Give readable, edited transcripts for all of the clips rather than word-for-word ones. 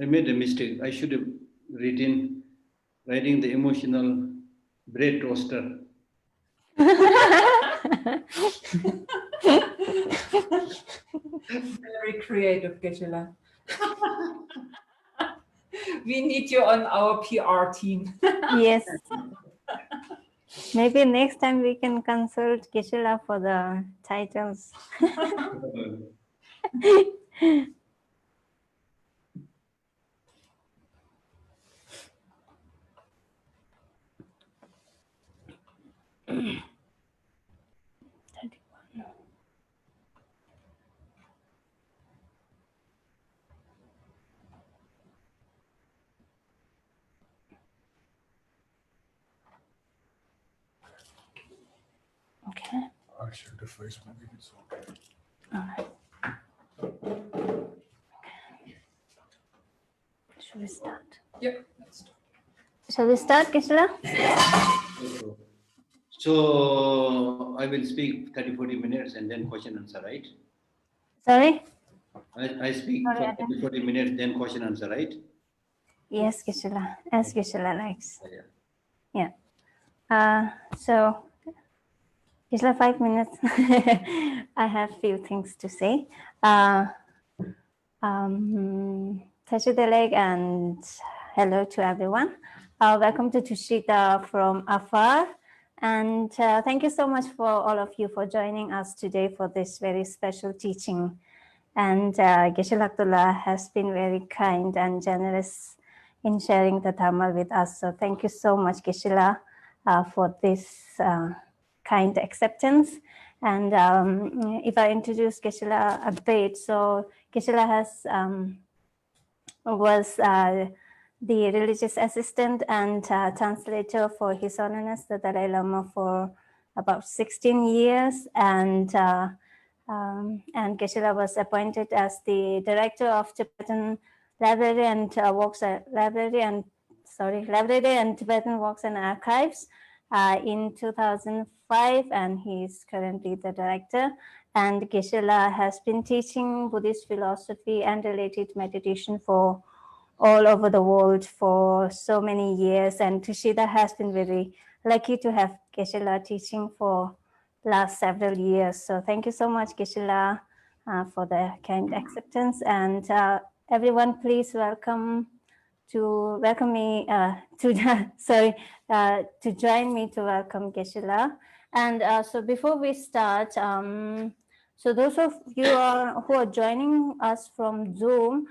I made a mistake. I should have writing the emotional bread toaster. Very creative, Geshe. We need you on our PR team. Yes. Maybe next time we can consult Geshe for the titles. Okay. I share the face, maybe it's okay. All right. Should we start? Yep, let's start. Shall we start, Geshe? So I will speak 30-40 minutes and then question answer, right? Sorry? I speak for 30-40 minutes, then question answer, right? Yes, Geshe, as Geshe likes. Yeah. So, Geshe, 5 minutes. I have few things to say. Tashudeleg and hello to everyone. Welcome to Tushita from Afar. And thank you so much for all of you for joining us today for this very special teaching. And Geshe Lhakdor has been very kind and generous in sharing the Dharma with us. So thank you so much, Geshe, for this kind acceptance. And if I introduce Geshe a bit, so Geshe has was the religious assistant and translator for His Holiness the Dalai Lama for about 16 years, and Geshe was appointed as the director of Tibetan Library and Library and Tibetan Works and Archives in 2005, and he's currently the director. And Geshe has been teaching Buddhist philosophy and related meditation for all over the world for so many years. And Tushita has been very lucky to have Geshe teaching for last several years. So thank you so much, Geshe, for the kind acceptance. And everyone, please welcome me to join me to welcome Geshe. And so before we start, so those of you who are joining us from Zoom,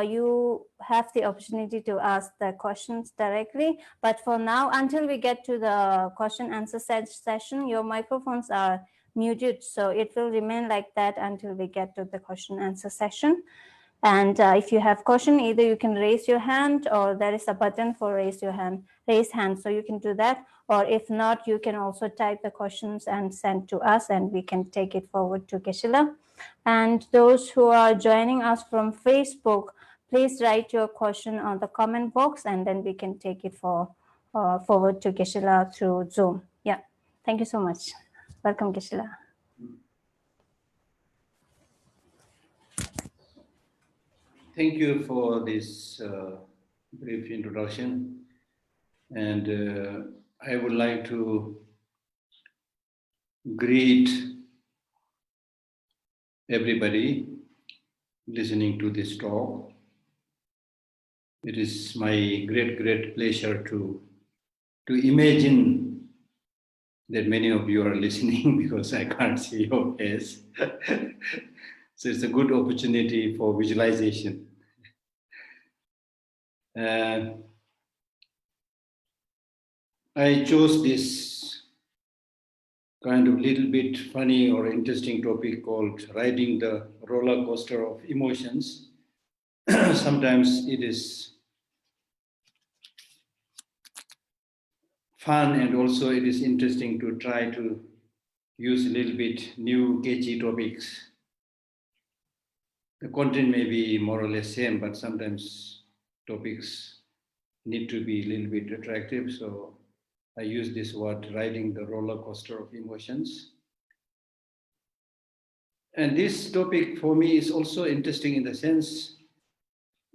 you have the opportunity to ask the questions directly. But for now, until we get to the question answer session, your microphones are muted. So it will remain like that until we get to the question answer session. And if you have question, either you can raise your hand, or there is a button for raise hand, so you can do that. Or if not, you can also type the questions and send to us, and we can take it forward to Geshe. And those who are joining us from Facebook, please write your question on the comment box, and then we can take it forward to Geshe through Zoom. Yeah, thank you so much. Welcome, Geshe. Thank you for this brief introduction. And I would like to greet everybody listening to this talk. It is my great pleasure to imagine that many of you are listening because I can't see your face. So it's a good opportunity for visualization. I chose this kind of little bit funny or interesting topic called riding the roller coaster of emotions. Sometimes it is fun, and also it is interesting to try to use a little bit new catchy topics. The content may be more or less same, but sometimes topics need to be a little bit attractive. So I use this word, riding the roller coaster of emotions. And this topic for me is also interesting in the sense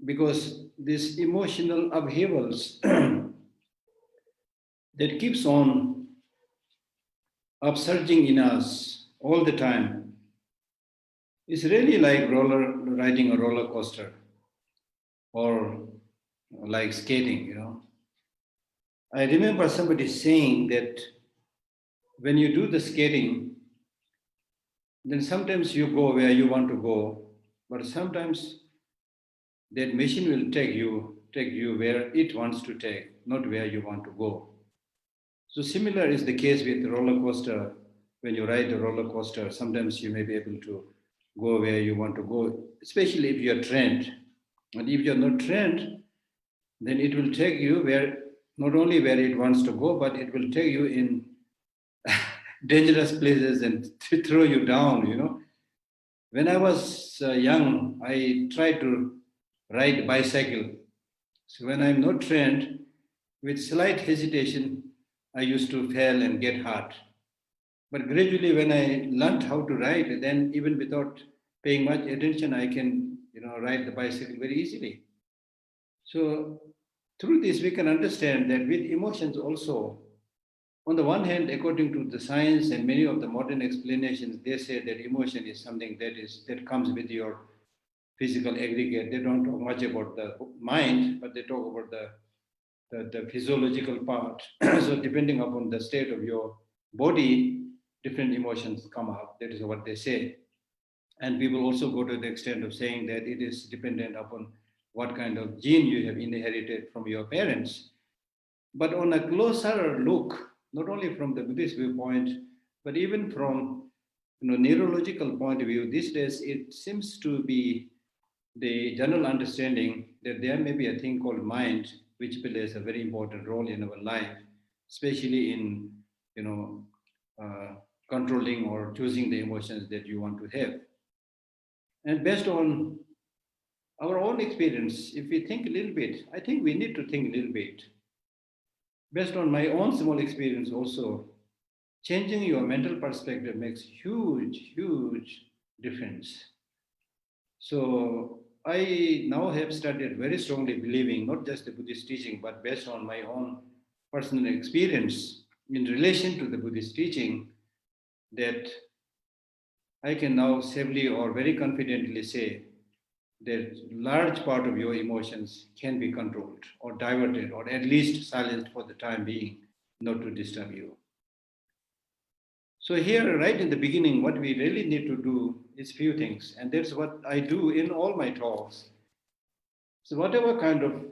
because these emotional upheavals that keeps on upsurging in us all the time is really like riding a roller coaster or like skating, you know. I remember somebody saying that when you do the skating, then sometimes you go where you want to go, but sometimes that machine will take you where it wants to take, not where you want to go. So similar is the case with the roller coaster. When you ride the roller coaster, sometimes you may be able to go where you want to go, especially if you're trained. And if you're not trained, then it will take you where not only where it wants to go, but it will take you in dangerous places and to throw you down, you know. When I was young, I tried to ride bicycle. So when I'm not trained, with slight hesitation, I used to fail and get hurt. But gradually, when I learned how to ride, then even without paying much attention, I can, ride the bicycle very easily. So through this, we can understand that with emotions also, on the one hand, according to the science and many of the modern explanations, they say that emotion is something that comes with your physical aggregate. They don't talk much about the mind, but they talk about the physiological part. So depending upon the state of your body, different emotions come up. That is what they say. And people also go to the extent of saying that it is dependent upon what kind of gene you have inherited from your parents. But on a closer look, not only from the Buddhist viewpoint, but even from neurological point of view, these days it seems to be the general understanding that there may be a thing called mind, which plays a very important role in our life, especially in controlling or choosing the emotions that you want to have. And based on our own experience, if we think a little bit, I think we need to think a little bit. Based on my own small experience also, changing your mental perspective makes huge difference. So I now have started very strongly believing, not just the Buddhist teaching, but based on my own personal experience in relation to the Buddhist teaching, that I can now safely or very confidently say that large part of your emotions can be controlled or diverted or at least silenced for the time being, not to disturb you. So here, right in the beginning, what we really need to do is few things, and that's what I do in all my talks. So whatever kind of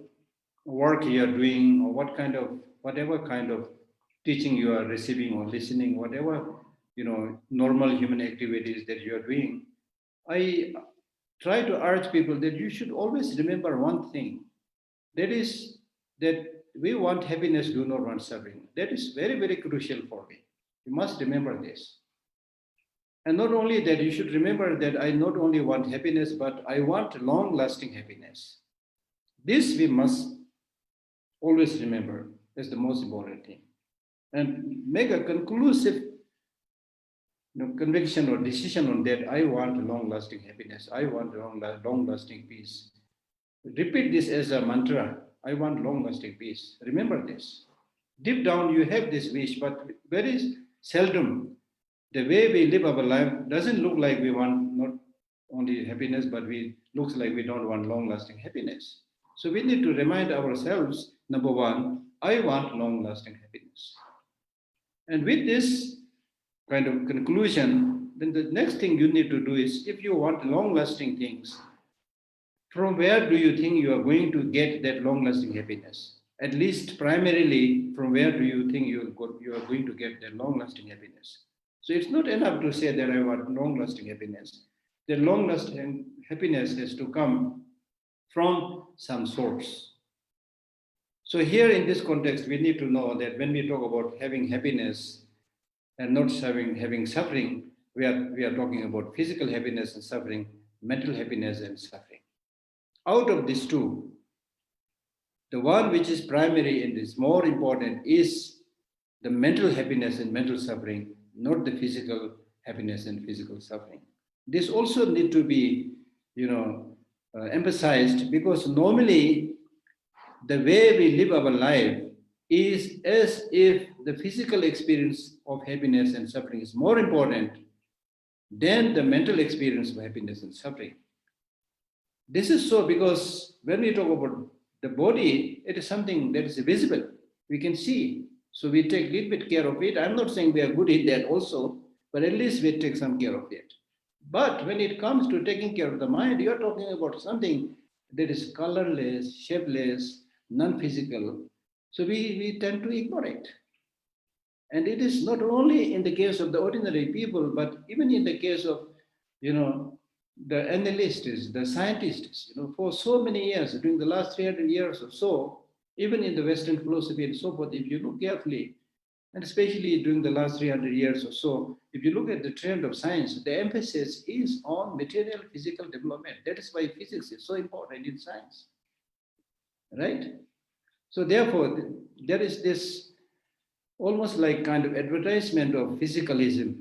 work you are doing, or whatever kind of teaching you are receiving or listening, whatever normal human activities that you are doing, I try to urge people that you should always remember one thing. That is that we want happiness, do not want suffering. That is very crucial for me. You must remember this. And not only that, you should remember that I not only want happiness, but I want long-lasting happiness. This we must always remember as the most important thing. And make a conclusive conviction or decision on that. I want long-lasting happiness. I want long-lasting peace. Repeat this as a mantra. I want long-lasting peace. Remember this. Deep down, you have this wish, but very seldom the way we live our life doesn't look like we want not only happiness, but looks like we don't want long-lasting happiness. So we need to remind ourselves, number one, I want long-lasting happiness. And with this kind of conclusion, then the next thing you need to do is, if you want long-lasting things, from where do you think you are going to get that long-lasting happiness? At least primarily, from where do you think you are going to get that long-lasting happiness? So it's not enough to say that I want long-lasting happiness. The long-lasting happiness has to come from some source. So here in this context, we need to know that when we talk about having happiness and not having suffering, we are talking about physical happiness and suffering, mental happiness and suffering. Out of these two, the one which is primary and is more important is the mental happiness and mental suffering, not the physical happiness and physical suffering. This also need to be, emphasized, because normally the way we live our life is as if the physical experience of happiness and suffering is more important than the mental experience of happiness and suffering. This is so because when we talk about the body, it is something that is visible. We can see. So we take a little bit care of it. I'm not saying we are good in that also, but at least we take some care of it. But when it comes to taking care of the mind, you're talking about something that is colorless, shapeless, non-physical. So we tend to ignore it. And it is not only in the case of the ordinary people, but even in the case of, the analysts, the scientists, for so many years, during the last 300 years or so, even in the Western philosophy and so forth, if you look carefully, and especially during the last 300 years or so, if you look at the trend of science, the emphasis is on material physical development. That is why physics is so important in science, right? So therefore, there is this almost like kind of advertisement of physicalism,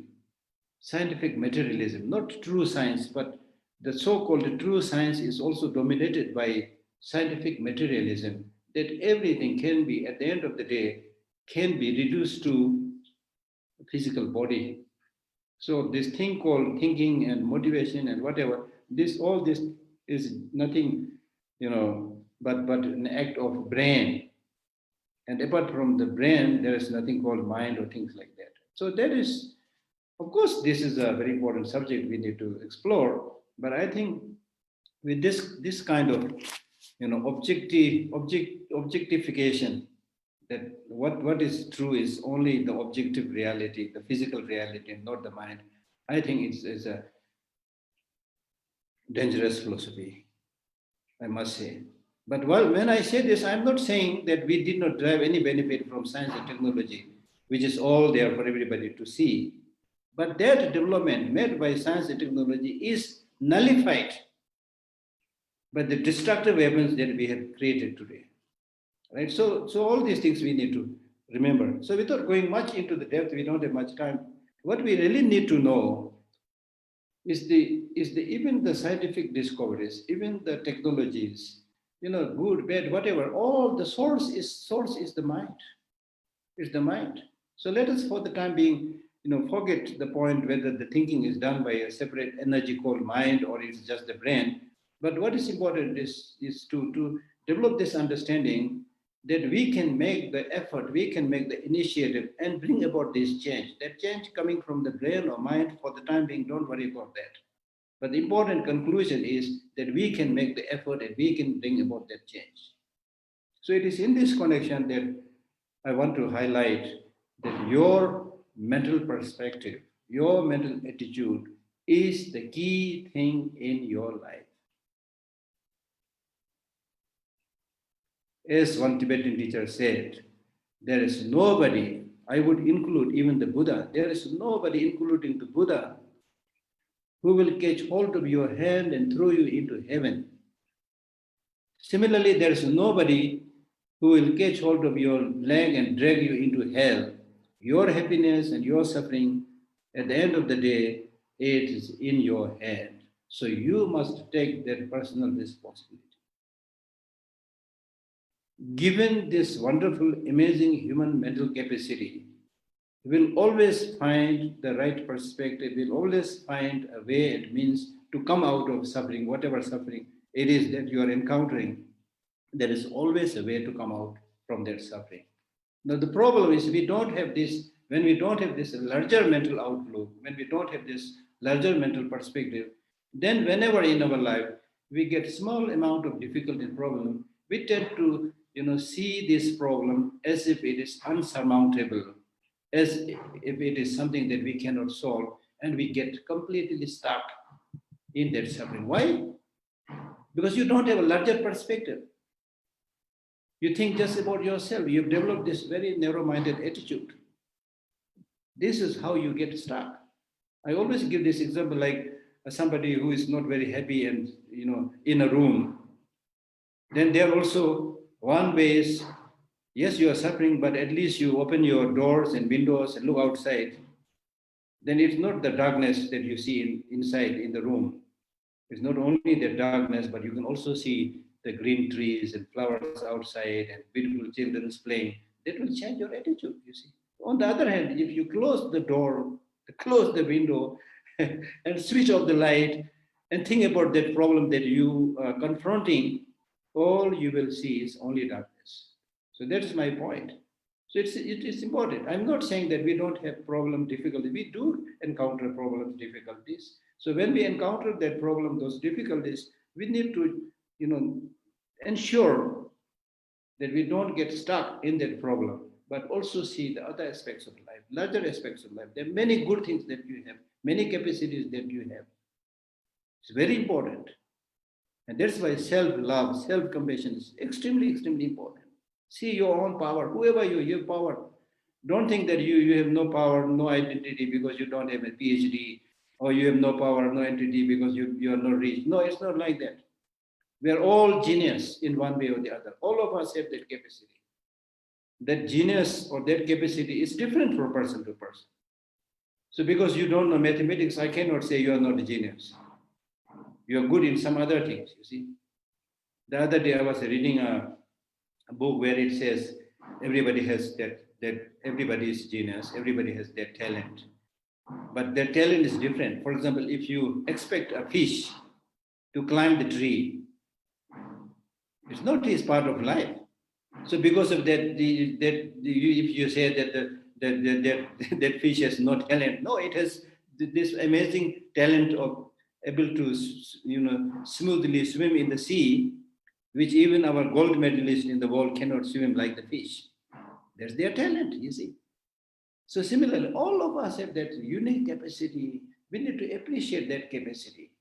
scientific materialism, not true science, but the so-called true science is also dominated by scientific materialism, that everything can be, at the end of the day, can be reduced to physical body. So this thing called thinking and motivation and whatever, all this is nothing, but an act of brain. And apart from the brain, there is nothing called mind or things like that. So that is, of course, this is a very important subject we need to explore. But I think with this kind of, objectification, that what is true is only the objective reality, the physical reality, and not the mind. I think it's a dangerous philosophy, I must say. But when I say this, I'm not saying that we did not derive any benefit from science and technology, which is all there for everybody to see. But that development made by science and technology is nullified by the destructive weapons that we have created today. Right? So all these things we need to remember. So without going much into the depth, we don't have much time. What we really need to know is even the scientific discoveries, even the technologies, good, bad, whatever, all the source is the mind. Is the mind. So let us, for the time being, forget the point whether the thinking is done by a separate energy called mind or it's just the brain. But what is important is to develop this understanding that we can make the effort, we can make the initiative and bring about this change. That change coming from the brain or mind, for the time being, don't worry about that. But the important conclusion is that we can make the effort and we can bring about that change. So it is in this connection that I want to highlight that your mental perspective, your mental attitude is the key thing in your life. As one Tibetan teacher said, there is nobody, I would include even the Buddha, there is nobody, including the Buddha, who will catch hold of your hand and throw you into heaven. Similarly, there is nobody who will catch hold of your leg and drag you into hell. Your happiness and your suffering, at the end of the day, it is in your hand. So you must take that personal responsibility. Given this wonderful, amazing human mental capacity, we'll always find the right perspective, we'll always find a way and means to come out of suffering, whatever suffering it is that you are encountering. There is always a way to come out from that suffering. Now, the problem is when we don't have this larger mental outlook, when we don't have this larger mental perspective, then whenever in our life we get small amount of difficulty and problem, we tend to see this problem as if it is unsurmountable, as if it is something that we cannot solve, and we get completely stuck in that suffering. Why? Because you don't have a larger perspective. You think just about yourself. You've developed this very narrow-minded attitude. This is how you get stuck. I always give this example like somebody who is not very happy and in a room. Then there also one way is, yes, you are suffering, but at least you open your doors and windows and look outside. Then it's not the darkness that you see inside in the room. It's not only the darkness, but you can also see the green trees and flowers outside and beautiful children playing. That will change your attitude, you see. On the other hand, if you close the door, close the window, and switch off the light and think about that problem that you are confronting, all you will see is only darkness. So that is my point. So it is important. I'm not saying that we don't have problem, difficulty. We do encounter problems, difficulties. So when we encounter that problem, those difficulties, we need to, ensure that we don't get stuck in that problem, but also see the other aspects of life, larger aspects of life. There are many good things that you have, many capacities that you have. It's very important. And that's why self-love, self-compassion is extremely, extremely important. See your own power. Whoever you have power. Don't think that you have no power, no identity because you don't have a PhD, or you have no power, no entity because you are not rich. No, it's not like that. We are all genius in one way or the other. All of us have that capacity. That genius or that capacity is different from person to person. So because you don't know mathematics, I cannot say you are not a genius. You are good in some other things, you see. The other day I was reading a book where it says everybody has that everybody is genius, everybody has their talent. But their talent is different. For example, if you expect a fish to climb the tree, it's not his part of life. So because of that, if you say that fish has no talent, no, it has this amazing talent of able to smoothly swim in the sea, which even our gold medalist in the world cannot swim like the fish. That's their talent, you see. So similarly, all of us have that unique capacity. We need to appreciate that capacity,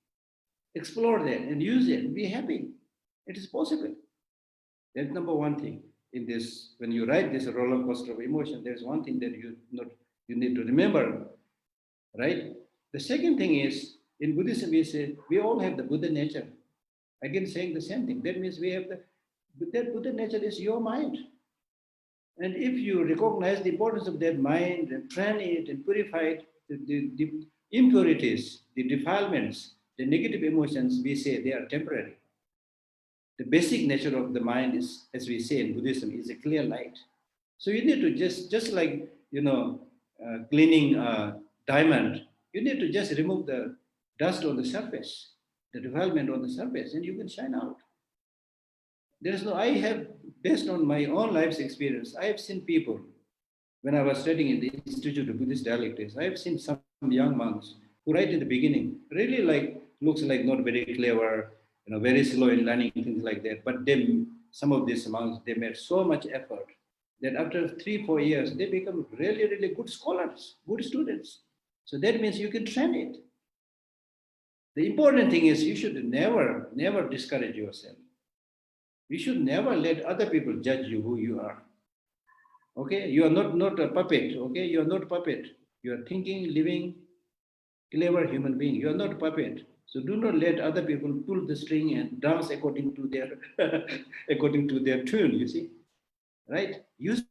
explore that and use it and be happy. It is possible. That's number one thing. In this, when you write this roller coaster of emotion, there's one thing that you need to remember, right? The second thing is, in Buddhism, we say we all have the Buddha nature. Again, saying the same thing. That means we have that Buddha nature is your mind. And if you recognize the importance of that mind and train it and purify it, the impurities, the defilements, the negative emotions, we say they are temporary. The basic nature of the mind is, as we say in Buddhism, is a clear light. So you need to just like, cleaning a diamond, you need to just remove the dust on the surface, the defilement on the surface, and you can shine out. I have, based on my own life's experience, I have seen people, when I was studying in the Institute of Buddhist Dialectics, I have seen some young monks who right in the beginning really looks like not very clever, very slow in learning, things like that. But some of these monks, they made so much effort that after 3-4 years, they become really, really good scholars, good students. So that means you can train it. The important thing is you should never, never discourage yourself. You should never let other people judge you who you are. Okay, you are not a puppet. Okay, you are not a puppet. You are thinking, living, clever human being. You are not a puppet. So do not let other people pull the string and dance according to their according to their tune. You see, right? Use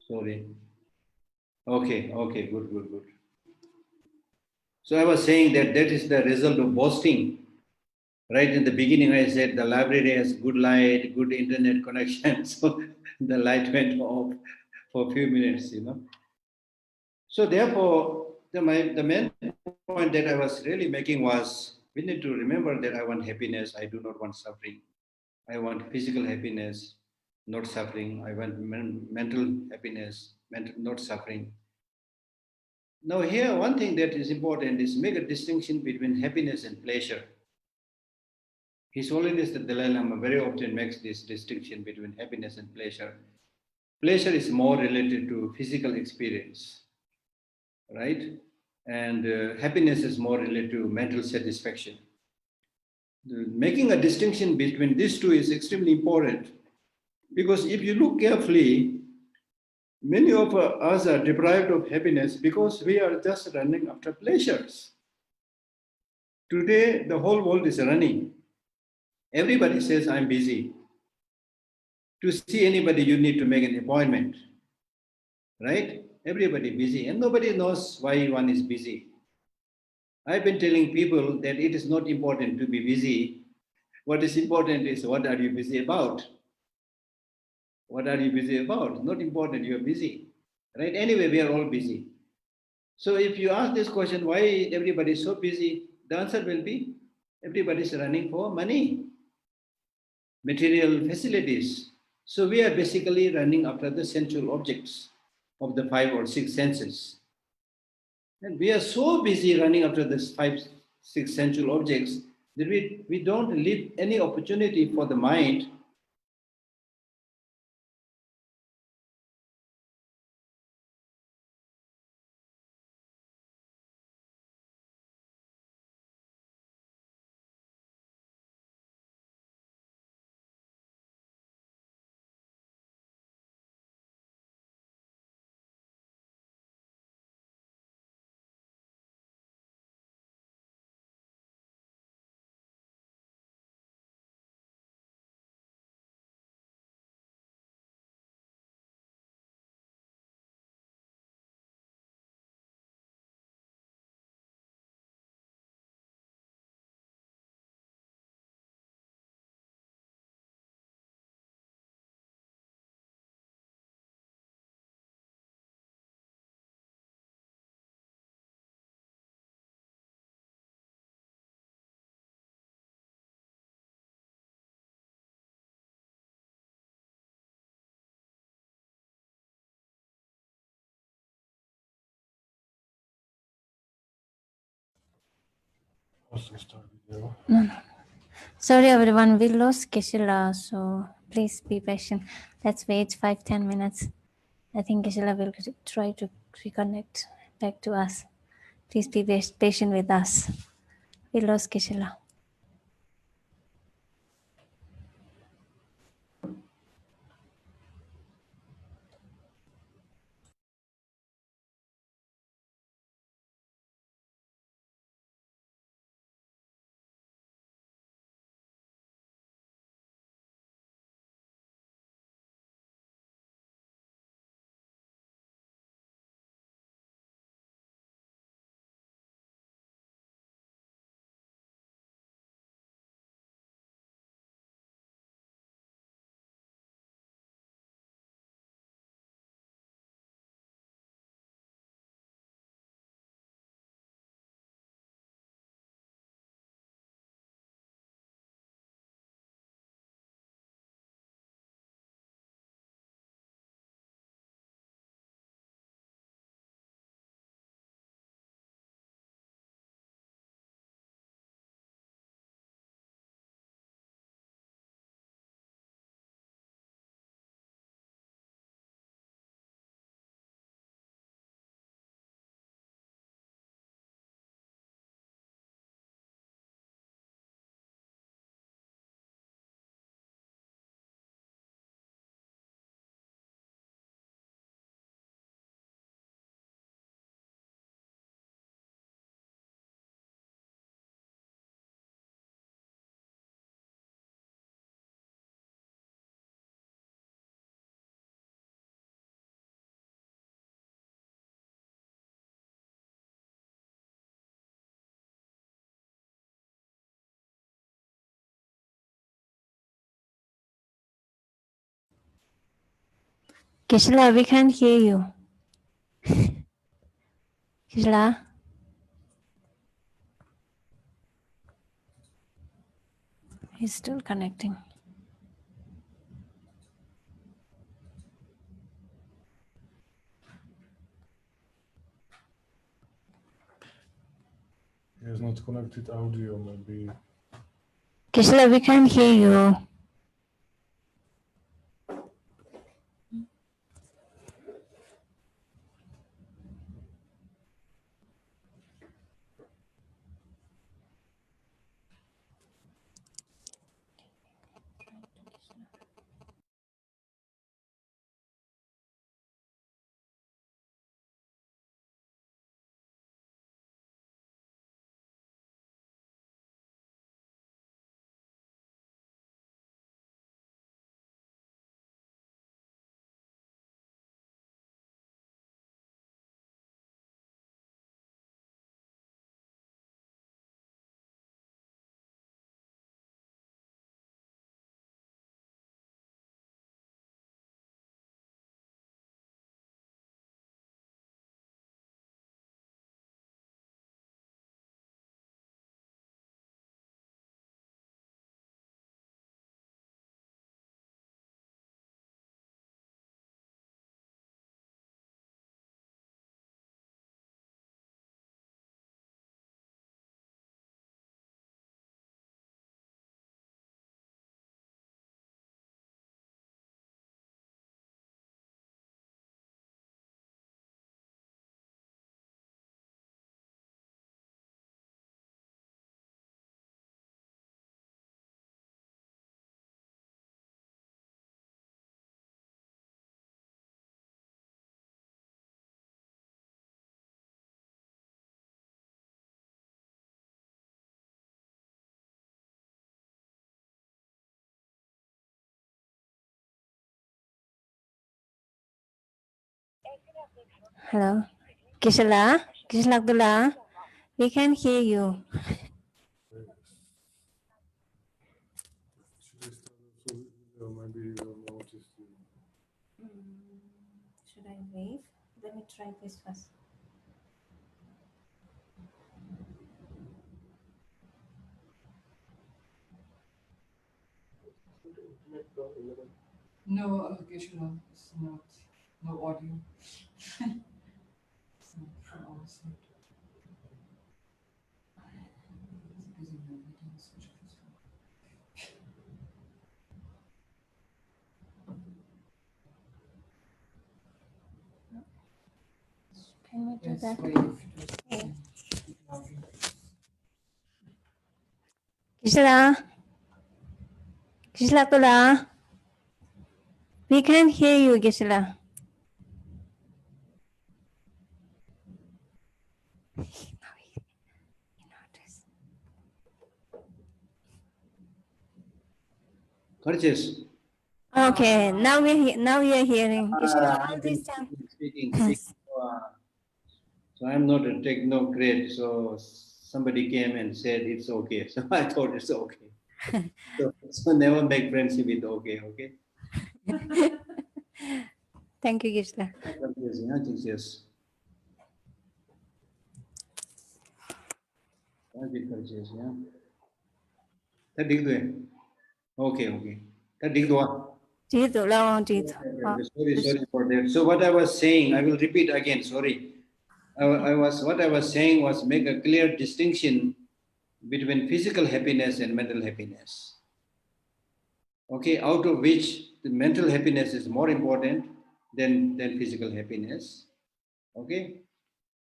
sorry. Okay, okay, good, good, good. So I was saying that that is the result of boasting. Right in the beginning, I said the library has good light, good internet connection. So the light went off for a few minutes, you know. So therefore, the main point that I was really making was we need to remember that I want happiness. I do not want suffering. I want physical happiness, not suffering. I want mental happiness, not suffering. Now, here, one thing that is important is make a distinction between happiness and pleasure. His Holiness the Dalai Lama very often makes this distinction between happiness and pleasure. Pleasure is more related to physical experience, right? And happiness is more related to mental satisfaction. Making a distinction between these two is extremely important because if you look carefully, many of us are deprived of happiness because we are just running after pleasures. Today, the whole world is running. Everybody says, I'm busy. To see anybody, you need to make an appointment, right? Everybody busy, and nobody knows why one is busy. I've been telling people that it is not important to be busy. What is important is what are you busy about? What are you busy about? Not important, you're busy, right? Anyway, we are all busy. So if you ask this question, why everybody is so busy? The answer will be everybody is running for money, material facilities. So we are basically running after the sensual objects of the 5 or 6 senses. And we are so busy running after these 5, 6 sensual objects that we don't leave any opportunity for the mind Also start video. Sorry, everyone, we lost Keshila, so please be patient. Let's wait 5-10 minutes. I think Keshila will try to reconnect back to us. Please be patient with us. We lost Keshila. Geshe-la, we can't hear you. Geshe-la? He's still connecting. He has not connected audio, maybe. Geshe-la, we can't hear you. Hello? Geshe-la? Geshe-la, we can hear you. Should I start also with video? Maybe you will notice. Should I wave? Let me try this first. No, Geshe-la, it's not. No audio. It's not from our side. It's busy in the meetings, which is fine. Can we do Yes, that? wave. Yeah. Speak loudly. Geshe-la? Geshe-la, we can hear you, Geshe-la. Purchase. Okay, now we are hearing. Geshe-la, all this time. Speaking. So I'm not a technocrat. So somebody came and said it's okay. So I thought it's okay. So never make friendship with okay. Okay. Thank you, Geshe-la. Yes. Purchase. Yeah. That dig do. Okay. That dig do. Sorry for that. So what I was saying, I will repeat again. Sorry. What I was saying was make a clear distinction between physical happiness and mental happiness. Okay, out of which the mental happiness is more important than physical happiness. Okay,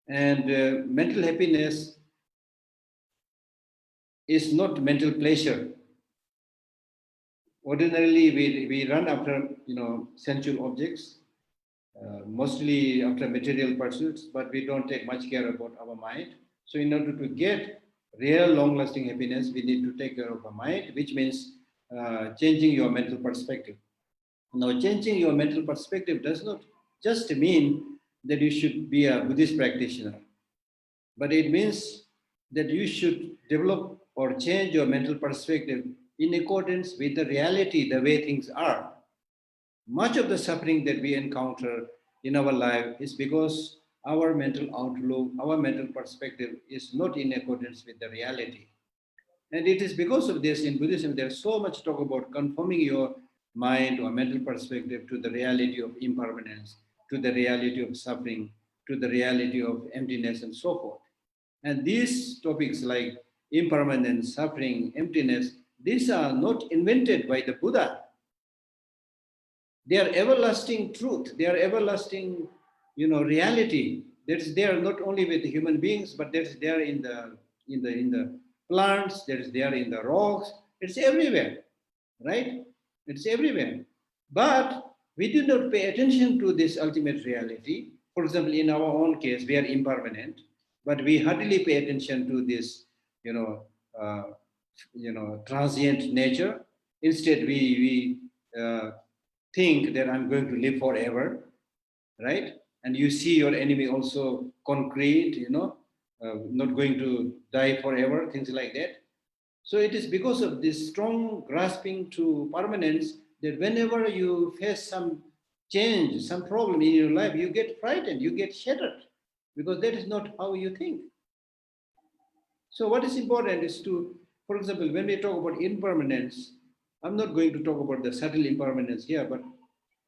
and mental happiness is not mental pleasure. Ordinarily, we run after sensual objects, mostly after material pursuits, but we don't take much care about our mind. So in order to get real long-lasting happiness, we need to take care of our mind, which means changing your mental perspective. Now, changing your mental perspective does not just mean that you should be a Buddhist practitioner, but it means that you should develop or change your mental perspective in accordance with the reality, the way things are. Much of the suffering that we encounter in our life is because our mental outlook, our mental perspective is not in accordance with the reality. And it is because of this in Buddhism, there's so much talk about conforming your mind or mental perspective to the reality of impermanence, to the reality of suffering, to the reality of emptiness, and so forth. And these topics like impermanence, suffering, emptiness, these are not invented by the Buddha. They are everlasting truth. They are everlasting, reality. That's there not only with the human beings, but that's there in the plants. That's there in the rocks. It's everywhere, right? It's everywhere. But we do not pay attention to this ultimate reality. For example, in our own case, we are impermanent, but we hardly pay attention to this, you know, uh, transient nature. Instead, we think that I'm going to live forever, right? And you see your enemy also concrete, not going to die forever, things like that. So it is because of this strong grasping to permanence that whenever you face some change, some problem in your life, you get frightened, you get shattered, because that is not how you think. So what is important is to, for example, when we talk about impermanence, I'm not going to talk about the subtle impermanence here, but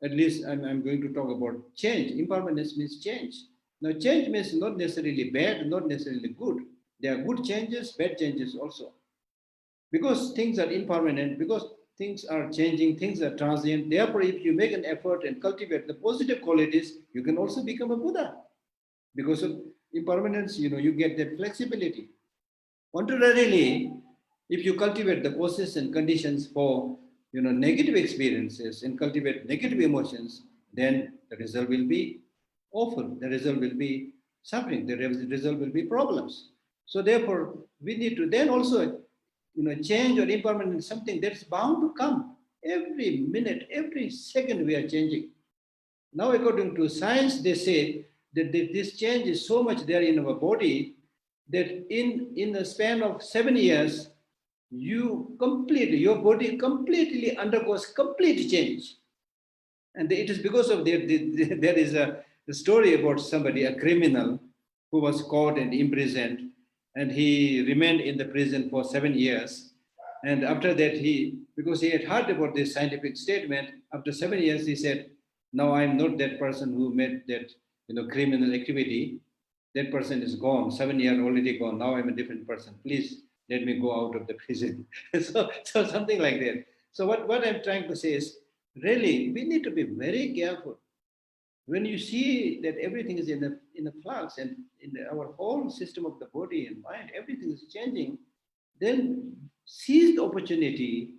at least I'm going to talk about change. Impermanence means change. Now, change means not necessarily bad, not necessarily good. There are good changes, bad changes also. Because things are impermanent, because things are changing, things are transient. Therefore, if you make an effort and cultivate the positive qualities, you can also become a Buddha. Because of impermanence, you get that flexibility. Contrarily, if you cultivate the causes and conditions for negative experiences and cultivate negative emotions, then the result will be awful. The result will be suffering. The result will be problems. So therefore, we need to then also change or impermanence something that's bound to come. Every minute, every second we are changing. Now, according to science, they say that this change is so much there in our body that in the span of 7 years, your body completely undergoes complete change. And it is because of that, there is a story about somebody, a criminal, who was caught and imprisoned, and he remained in the prison for 7 years. And after that, because he had heard about this scientific statement, after 7 years, he said, "Now I'm not that person who made that criminal activity. That person is gone. 7 years already gone. Now I'm a different person. Please let me go out of the prison." So something like that. So what I'm trying to say is, really, we need to be very careful. When you see that everything is in a flux, and in our whole system of the body and mind, everything is changing, then seize the opportunity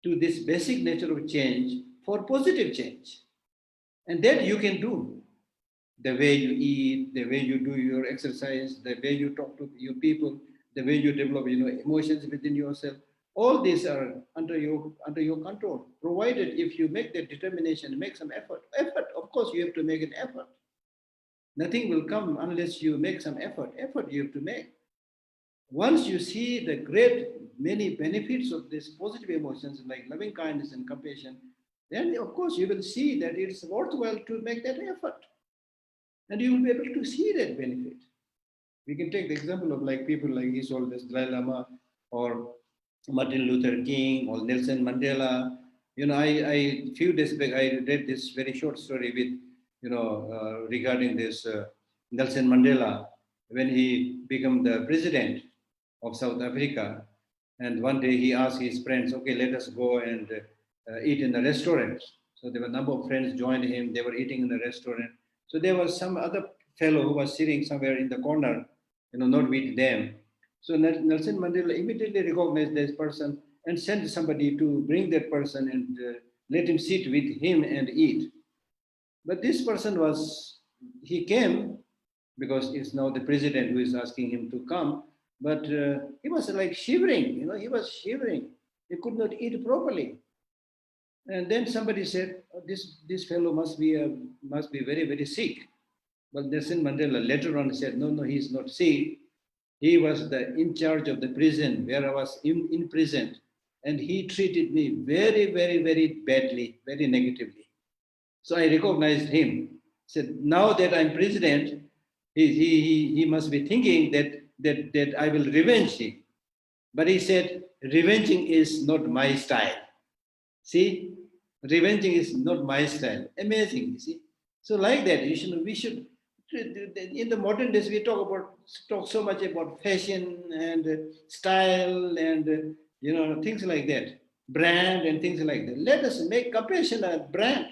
to this basic nature of change for positive change. And that you can do. The way you eat, the way you do your exercise, the way you talk to your people, the way you develop emotions within yourself. All these are under your control, provided if you make that determination, make some effort. Effort, of course, you have to make an effort. Nothing will come unless you make some effort. Effort you have to make. Once you see the great many benefits of these positive emotions like loving kindness and compassion, then of course you will see that it's worthwhile to make that effort. And you will be able to see that benefit. We can take the example of like people like His Holiness Dalai Lama or Martin Luther King or Nelson Mandela. I few days back I read this very short story with regarding this Nelson Mandela when he became the president of South Africa, and one day he asked his friends, "Okay, let us go and eat in the restaurant." So there were a number of friends joined him. They were eating in the restaurant. So there was some other fellow who was sitting somewhere in the corner, not with them. So Nelson Mandela immediately recognized this person and sent somebody to bring that person and let him sit with him and eat. But this person he came because it's now the president who is asking him to come. But he was like shivering, he was shivering. He could not eat properly. And then somebody said, "Oh, this fellow must be very, very sick." But Nelson Mandela later on said, no, he's not sick. He was in charge of the prison where I was imprisoned. and he treated me very, very, very badly, very negatively. So I recognized him. Said, now that I'm president, he must be thinking that I will revenge him. But he said, revenging is not my style. See, revenging is not my style. Amazing, you see. So like that, we should, in the modern days, we talk so much about fashion and style and, things like that, brand and things like that. Let us make compassion a brand.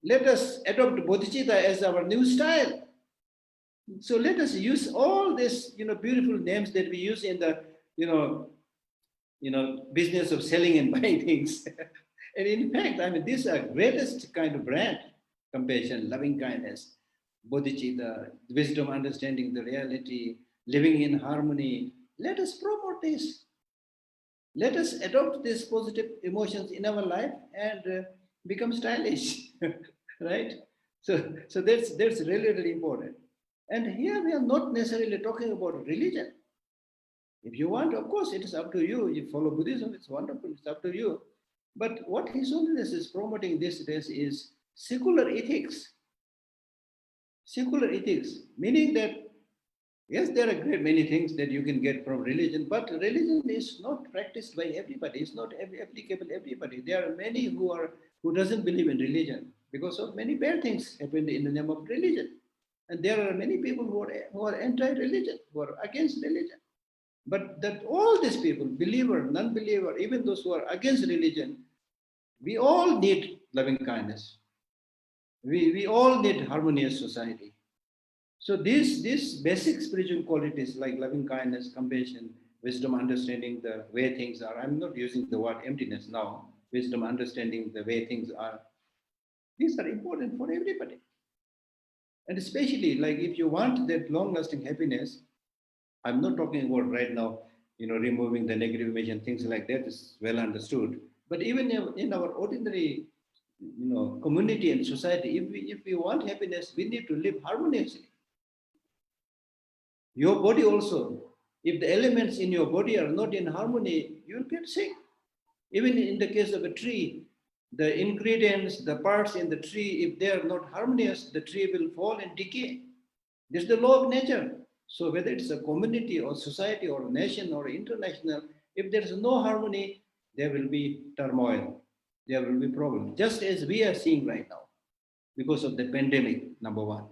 Let us adopt bodhicitta as our new style. So let us use all these, beautiful names that we use in the, business of selling and buying things. And in fact, these are greatest kind of brand: compassion, loving kindness, bodhicitta, wisdom, understanding the reality, living in harmony. Let us promote this. Let us adopt these positive emotions in our life and become stylish, right? So that's really, really important. And here we are not necessarily talking about religion. If you want, of course, it is up to you. You follow Buddhism, it's wonderful, it's up to you. But what His Holiness is promoting these days is secular ethics. Secular ethics, meaning that, yes, there are great many things that you can get from religion, but religion is not practiced by everybody. It's not applicable everybody. There are many who doesn't believe in religion because of many bad things happened in the name of religion. And there are many people who are anti-religion, who are against religion. But that all these people, believer, non-believer, even those who are against religion, we all need loving kindness. We all need harmonious society. So these basic spiritual qualities like loving kindness, compassion, wisdom, understanding the way things are. I'm not using the word emptiness now. Wisdom, understanding the way things are. These are important for everybody. And especially like if you want that long-lasting happiness, I'm not talking about right now, removing the negative image and things like that is well understood. But even in our ordinary, community and society, if we want happiness, we need to live harmoniously. Your body also, if the elements in your body are not in harmony, you'll get sick. Even in the case of a tree, the ingredients, the parts in the tree, if they are not harmonious, the tree will fall and decay. This is the law of nature. So whether it's a community or society or nation or international, if there is no harmony, there will be turmoil. There will be problems, just as we are seeing right now because of the pandemic, number one.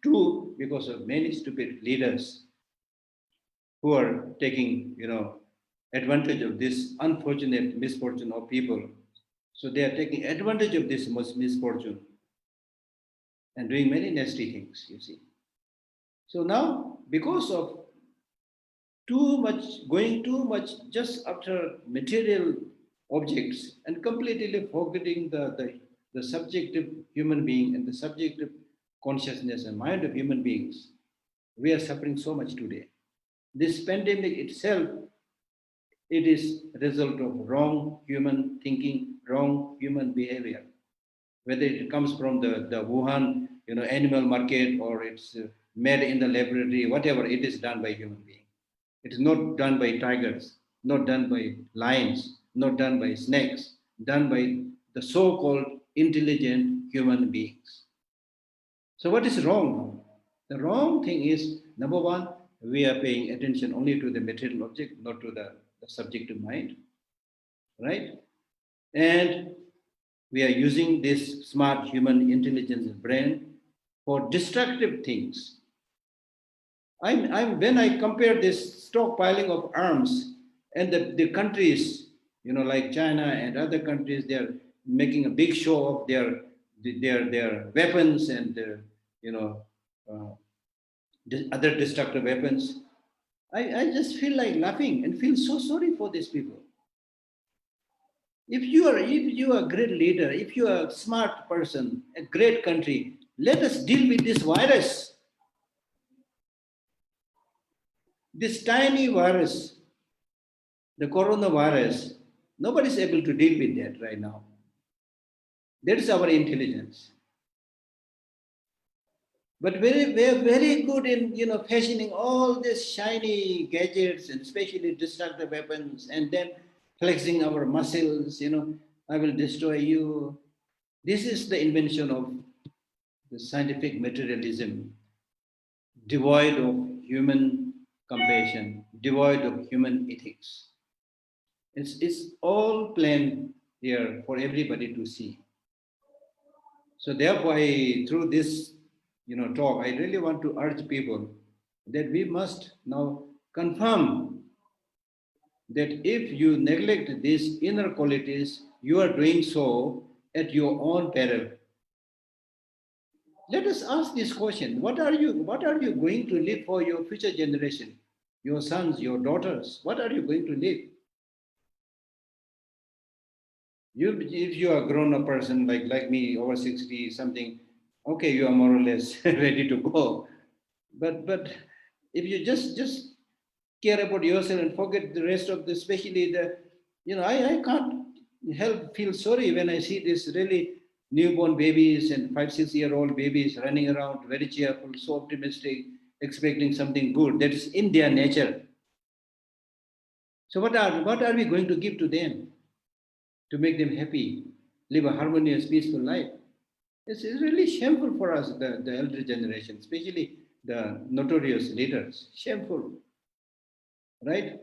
Two, because of many stupid leaders who are taking, advantage of this unfortunate misfortune of people. So they are taking advantage of this misfortune and doing many nasty things, you see. So now, because of going too much just after material objects and completely forgetting the subjective human being and the subjective consciousness and mind of human beings, we are suffering so much today. This pandemic itself, it is a result of wrong human thinking, wrong human behavior. Whether it comes from the Wuhan, animal market, or it's made in the laboratory, whatever, it is done by human being. It is not done by tigers, not done by lions, not done by snakes, done by the so-called intelligent human beings. So what is wrong now? The wrong thing is, number one, we are paying attention only to the material object, not to the subjective mind, right? And we are using this smart human intelligence brain for destructive things. When I compare this stockpiling of arms and the countries, like China and other countries, they're making a big show of their weapons and other destructive weapons. I just feel like laughing and feel so sorry for these people. If you are a great leader, if you are a smart person, a great country, let us deal with this virus. This tiny virus, the coronavirus, nobody is able to deal with that right now. That is our intelligence. But we're very good in, fashioning all these shiny gadgets and especially destructive weapons and then flexing our muscles, I will destroy you. This is the invention of the scientific materialism, devoid of human compassion, devoid of human ethics. It's all planned here for everybody to see. So therefore, through this, talk, I really want to urge people that we must now confirm that if you neglect these inner qualities, you are doing so at your own peril. Let us ask this question: What are you going to leave for your future generation, your sons, your daughters? What are you going to leave? If you are a grown-up person like me, over 60 something, okay, you are more or less ready to go. But if you just care about yourself and forget the rest of the, especially the, I can't help feel sorry when I see this really newborn babies and 5-6 year old babies running around very cheerful, so optimistic, expecting something good. That is in their nature. So what are we going to give to them to make them happy, live a harmonious, peaceful life? It's really shameful for us, the elder generation, especially the notorious leaders. Shameful, right?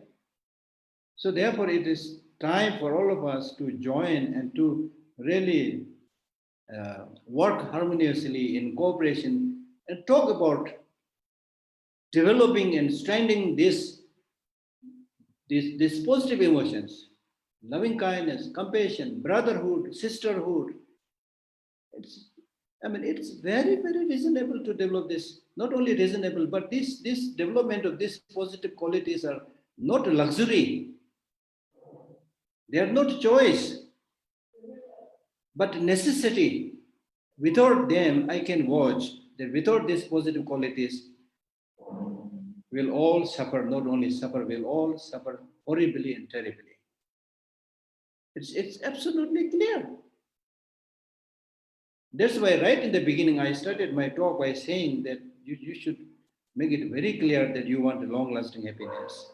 So therefore, it is time for all of us to join and to really work harmoniously in cooperation and talk about developing and strengthening these positive emotions, loving kindness, compassion, brotherhood, sisterhood. It's very, very reasonable to develop this. Not only reasonable, but this development of these positive qualities are not a luxury. They are not choice, but necessity. Without them, I can watch that without these positive qualities, we'll all suffer, not only suffer, we'll all suffer horribly and terribly. It's absolutely clear. That's why right in the beginning, I started my talk by saying that you should make it very clear that you want a long-lasting happiness.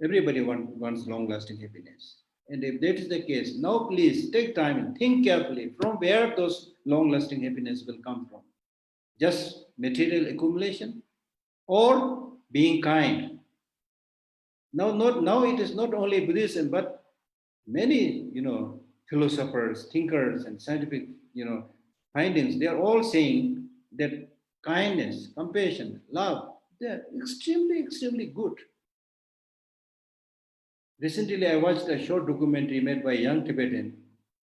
Everybody wants long-lasting happiness. And if that is the case, now please take time and think carefully from where those long-lasting happiness will come from. Just material accumulation or being kind. Now it is not only Buddhism, but many, philosophers, thinkers, and scientific, findings, they are all saying that kindness, compassion, love, they're extremely, extremely good. Recently, I watched a short documentary made by a young Tibetan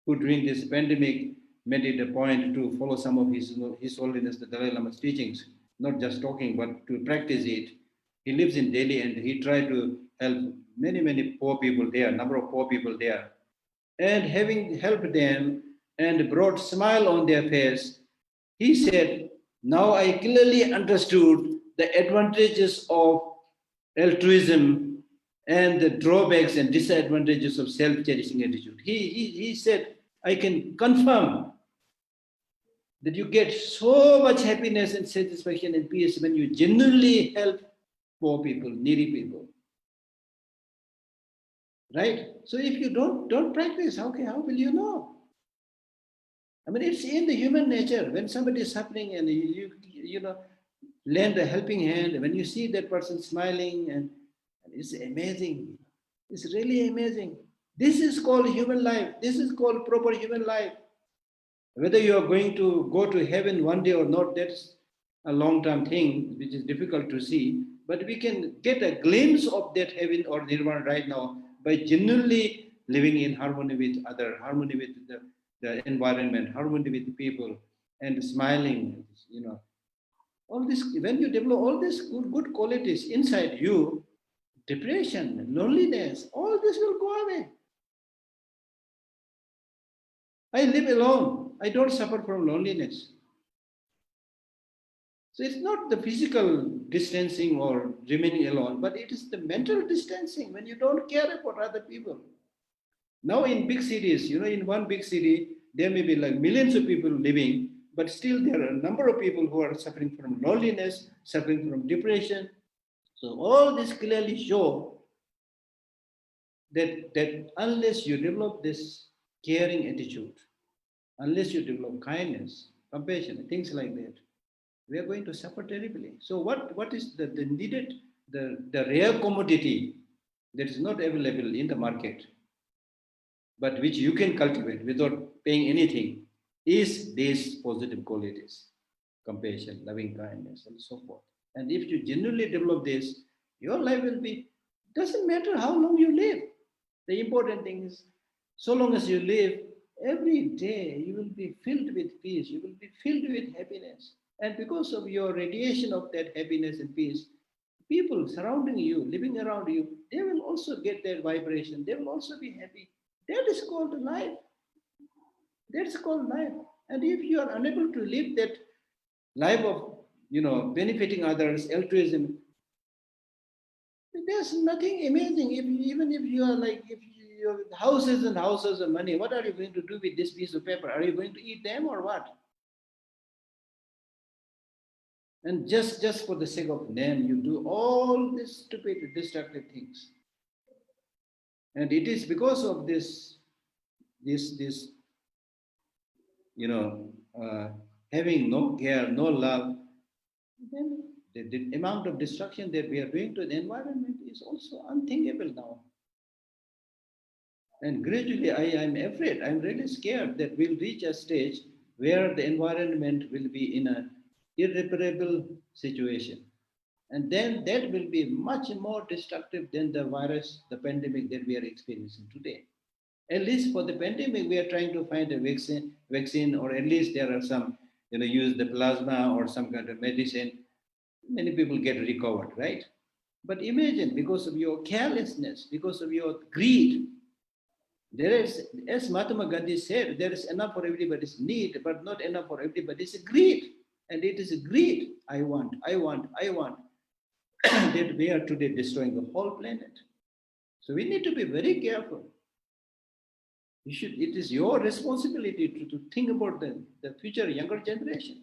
who, during this pandemic, made it a point to follow some of His Holiness the Dalai Lama's teachings, not just talking, but to practice it. He lives in Delhi and he tried to help many, many poor people there, number of poor people there. And having helped them and brought smile on their face, he said, now I clearly understood the advantages of altruism and the drawbacks and disadvantages of self-cherishing attitude. He said, I can confirm that you get so much happiness and satisfaction and peace when you genuinely help poor people, needy people. Right? So if you don't practice, how will you know? It's in the human nature. When somebody is suffering and you lend a helping hand, when you see that person smiling, and it's amazing. It's really amazing. This is called human life. This is called proper human life. Whether you are going to go to heaven one day or not, that's a long-term thing, which is difficult to see. But we can get a glimpse of that heaven or nirvana right now by genuinely living in harmony with others, harmony with the environment, harmony with people, and smiling. All this, when you develop all these good qualities inside you, depression, loneliness, all this will go away. I live alone. I don't suffer from loneliness. So it's not the physical distancing or remaining alone, but it is the mental distancing when you don't care about other people. Now in big cities, in one big city, there may be like millions of people living, But still there are a number of people who are suffering from loneliness, suffering from depression. So all this clearly show that unless you develop this caring attitude, unless you develop kindness, compassion, things like that, we are going to suffer terribly. So what is the needed, the rare commodity that is not available in the market, but which you can cultivate without paying anything, is these positive qualities, compassion, loving kindness, and so forth. And if you genuinely develop this, your life will be, doesn't matter how long you live. The important thing is, so long as you live, every day you will be filled with peace, you will be filled with happiness. And because of your radiation of that happiness and peace, people surrounding you, living around you, they will also get that vibration. They will also be happy. That is called life. That's called life. And if you are unable to live that life of, benefiting others, altruism, there's nothing amazing. Even if you are like, if you have houses and houses of money, what are you going to do with this piece of paper? Are you going to eat them or what? And just for the sake of name, you do all these stupid, destructive things. And it is because of this, having no care, no love, then the amount of destruction that we are doing to the environment is also unthinkable now. And gradually, I'm afraid, I'm really scared that we'll reach a stage where the environment will be in an irreparable situation. And then that will be much more destructive than the virus, the pandemic that we are experiencing today. At least for the pandemic, we are trying to find a vaccine, or at least there are some, use the plasma or some kind of medicine. Many people get recovered, right? But imagine, because of your carelessness, because of your greed, there is, as Mahatma Gandhi said, there is enough for everybody's need, but not enough for everybody's greed. And it is a greed. I want, that we are today destroying the whole planet. So we need to be very careful. It is your responsibility to think about the future younger generation.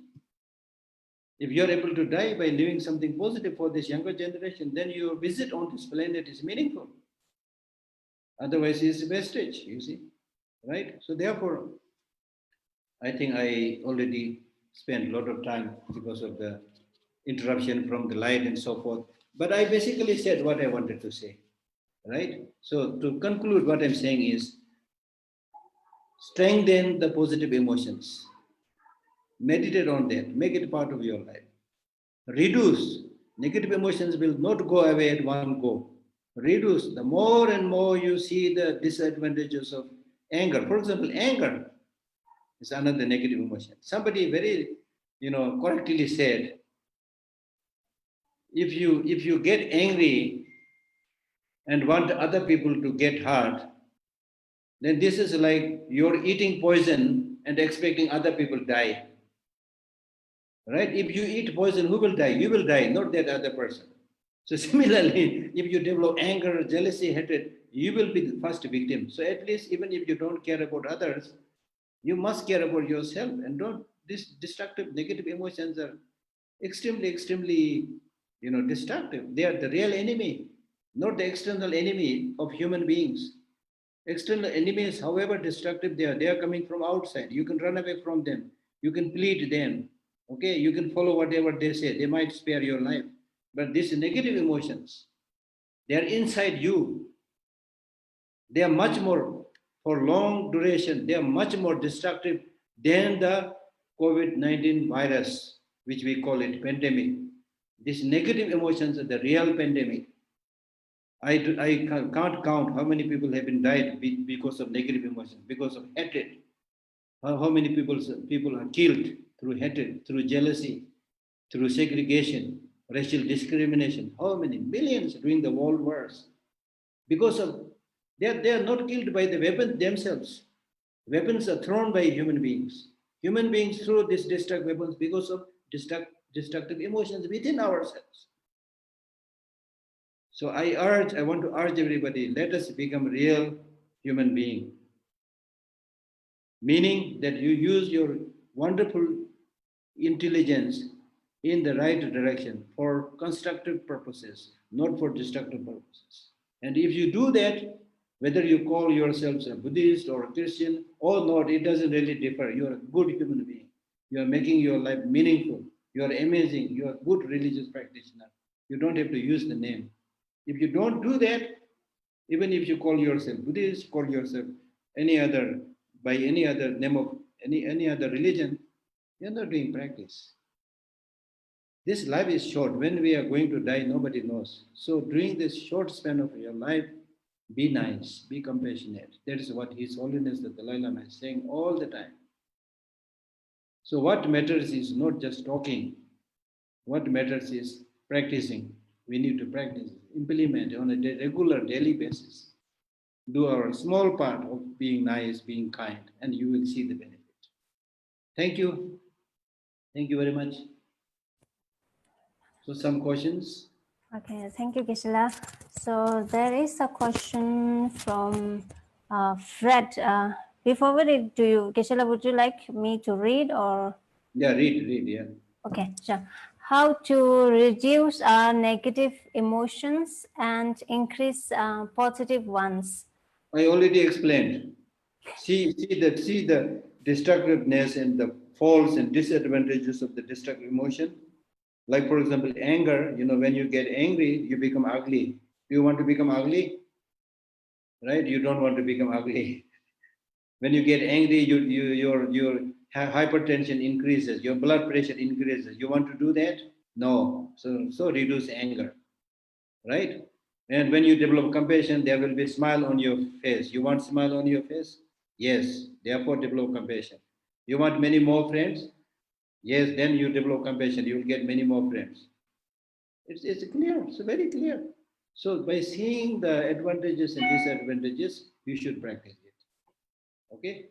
If you are able to die by doing something positive for this younger generation, then your visit on this planet is meaningful. Otherwise, it's wastage, you see, right? So therefore, I think I already spent a lot of time because of the interruption from the light and so forth. But I basically said what I wanted to say, right? So to conclude, what I'm saying is, strengthen the positive emotions. Meditate on that. Make it part of your life. Reduce. Negative emotions will not go away at one go. Reduce. The more and more you see the disadvantages of anger. For example, anger is another negative emotion. Somebody very, correctly said, if you get angry and want other people to get hurt, then this is like you're eating poison and expecting other people die. Right? If you eat poison, who will die? You will die, not that other person. So similarly, if you develop anger, jealousy, hatred, you will be the first victim. So at least even if you don't care about others, you must care about yourself, and don't, these destructive, negative emotions are extremely, destructive. They are the real enemy, not the external enemy of human beings. External enemies, however destructive they are coming from outside. You can run away from them. You can plead them. Okay, you can follow whatever they say. They might spare your life. But these negative emotions, they are inside you. They are much more, for long duration, they are much more destructive than the COVID-19 virus, which we call it pandemic. These negative emotions are the real pandemic. I can't count how many people have been died because of negative emotions, because of hatred. How many people are killed through hatred, through jealousy, through segregation, racial discrimination. How many? Millions during the world wars. Because of, they are not killed by the weapons themselves. Weapons are thrown by human beings. Human beings throw these destructive weapons because of destructive emotions within ourselves. So I want to urge everybody, let us become real human being. Meaning that you use your wonderful intelligence in the right direction for constructive purposes, not for destructive purposes. And if you do that, whether you call yourselves a Buddhist or a Christian or not, it doesn't really differ. You are a good human being. You are making your life meaningful. You are amazing. You are a good religious practitioner. You don't have to use the name. If you don't do that, even if you call yourself Buddhist, call yourself any other by any other name of any other religion, you're not doing practice. This life is short. When we are going to die, nobody knows. So during this short span of your life, be nice, be compassionate. That is what His Holiness the Dalai Lama is saying all the time. So what matters is not just talking. What matters is practicing. We need to practice, implement on a regular daily basis. Do our small part of being nice, being kind, and you will see the benefit. Thank you. Thank you very much. So some questions? Okay, thank you, Geshe-la. So there is a question from Fred. Before we read to you, Geshe-la, would you like me to read or? Yeah, read, yeah. Okay, sure. How to reduce our negative emotions and increase positive ones? I already explained. See the destructiveness and the faults and disadvantages of the destructive emotion. Like for example, anger. When you get angry, you become ugly. Do you want to become ugly? Right? You don't want to become ugly. When you get angry, your hypertension increases, your blood pressure increases. You want to do that? No. So reduce anger, right? And when you develop compassion, there will be a smile on your face. You want smile on your face? Yes. Therefore, develop compassion. You want many more friends? Yes. Then you develop compassion. You will get many more friends. It's clear. It's very clear. So by seeing the advantages and disadvantages, you should practice it. Okay.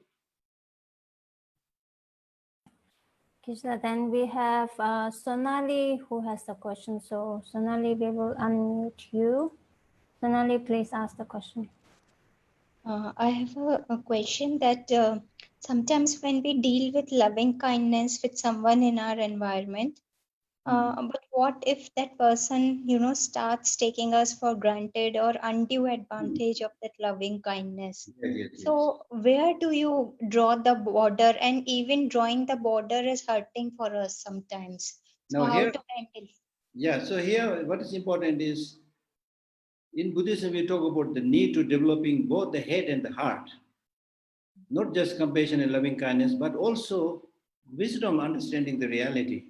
Geshe-la, then we have Sonali who has a question. So Sonali, we will unmute you. Sonali, please ask the question. I have a question that sometimes when we deal with loving kindness with someone in our environment, but what if that person, starts taking us for granted or undue advantage of that loving kindness? Yes. So where do you draw the border? And even drawing the border is hurting for us sometimes. So Now how here, to handle? yeah, so here what is important is in Buddhism we talk about the need to developing both the head and the heart. Not just compassion and loving kindness, but also wisdom, understanding the reality.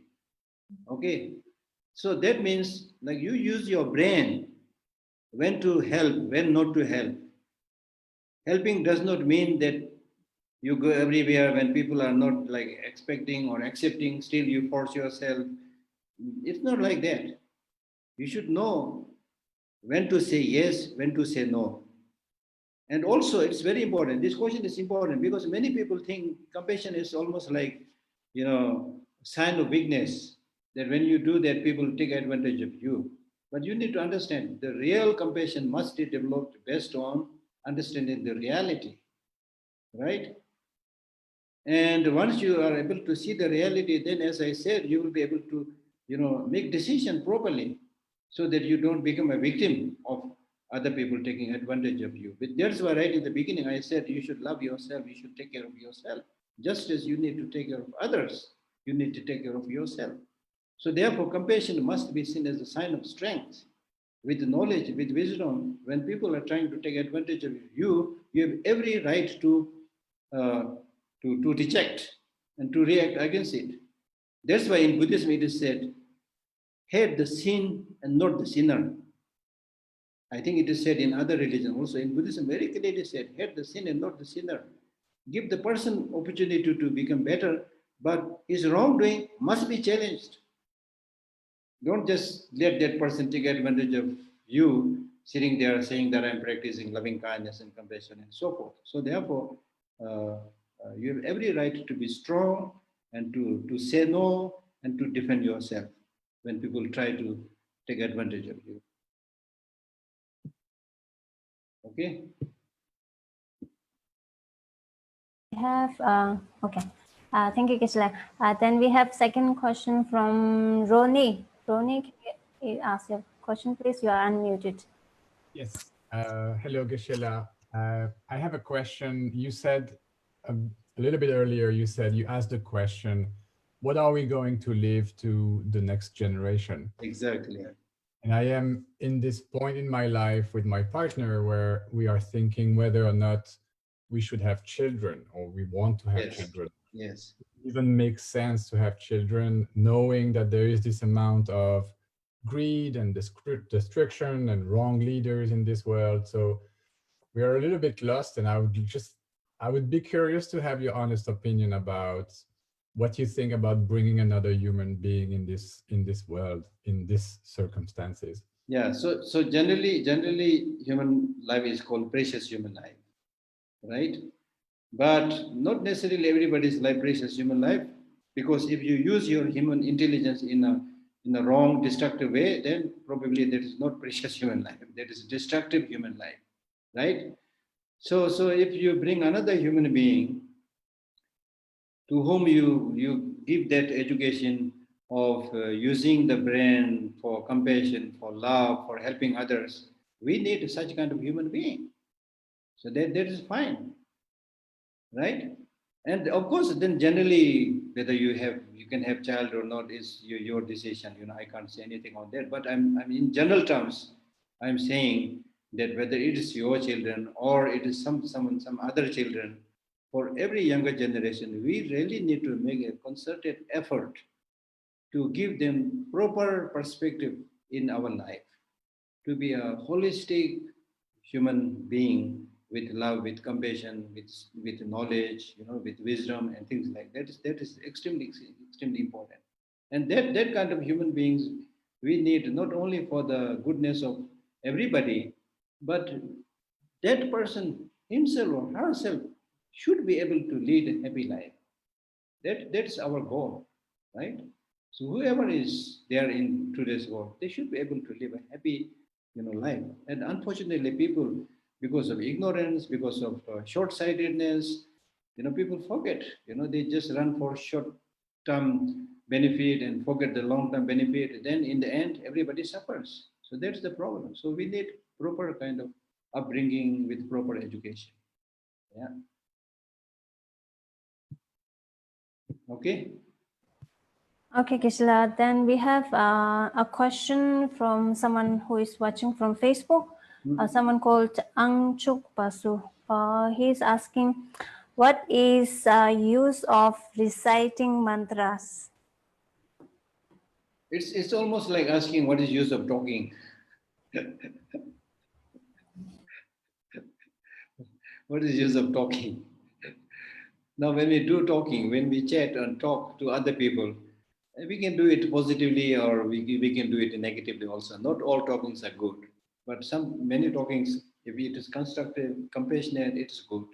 Okay. So that means like you use your brain when to help, when not to help. Helping does not mean that you go everywhere when people are not like expecting or accepting, still you force yourself. It's not like that. You should know when to say yes, when to say no. And also, it's very important. This question is important because many people think compassion is almost like, sign of weakness. That when you do that, people take advantage of you. But you need to understand the real compassion must be developed based on understanding the reality, right? And once you are able to see the reality, then as I said, you will be able to, make decision properly so that you don't become a victim of other people taking advantage of you. But that's why right in the beginning I said you should love yourself, you should take care of yourself. Just as you need to take care of others, you need to take care of yourself. So therefore, compassion must be seen as a sign of strength. With knowledge, with wisdom, when people are trying to take advantage of you, you have every right uh, to reject and to react against it. That's why in Buddhism it is said, hate the sin and not the sinner. I think it is said in other religions also. In Buddhism, very clearly said, hate the sin and not the sinner. Give the person opportunity to become better, but his wrongdoing must be challenged. Don't just let that person take advantage of you sitting there saying that I'm practicing loving kindness and compassion and so forth. So therefore, you have every right to be strong and to say no and to defend yourself when people try to take advantage of you. Okay? We have, okay. Thank you, Geshe-la. Then we have second question from Roni. Roni, can you ask your question, please? You are unmuted. Yes. Hello, Geshe-la. I have a question. You said a little bit earlier, you said you asked the question, what are we going to leave to the next generation? Exactly. And I am in this point in my life with my partner where we are thinking whether or not we should have children or we want to have Yes. children. Yes. It even makes sense to have children, knowing that there is this amount of greed and destruction and wrong leaders in this world. So we are a little bit lost, and I would be curious to have your honest opinion about what you think about bringing another human being in this world, in these circumstances. Yeah. So generally, human life is called precious human life, right? But not necessarily everybody's life precious human life, because if you use your human intelligence in a wrong, destructive way, then probably that is not precious human life. That is destructive human life, right? So if you bring another human being to whom you give that education of using the brain for compassion, for love, for helping others, we need such kind of human being. So that is fine, right? And of course, then generally, whether you can have child or not is your decision. I can't say anything on that. But I'm in general terms, I'm saying that whether it is your children or it is some other children, for every younger generation, we really need to make a concerted effort to give them proper perspective in our life, to be a holistic human being with love, with compassion, with knowledge, with wisdom and things like that. Is extremely important. And that kind of human beings we need not only for the goodness of everybody, but that person himself or herself should be able to lead a happy life. That's our goal, right? So whoever is there in today's world, they should be able to live a happy, life. And unfortunately, people, because of ignorance, because of short-sightedness, people forget. They just run for short-term benefit and forget the long-term benefit. Then in the end, everybody suffers. So that's the problem. So we need proper kind of upbringing with proper education. Yeah. Okay. Okay, Geshe-la. Then we have a question from someone who is watching from Facebook, someone called Angchuk Basu. He's asking, what is use of reciting mantras? It's almost like asking what is use of talking. What is use of talking? Now, when we do talking, when we chat and talk to other people, we can do it positively or we can do it negatively also. Not all talkings are good, but many talkings, if it is constructive, compassionate, it's good.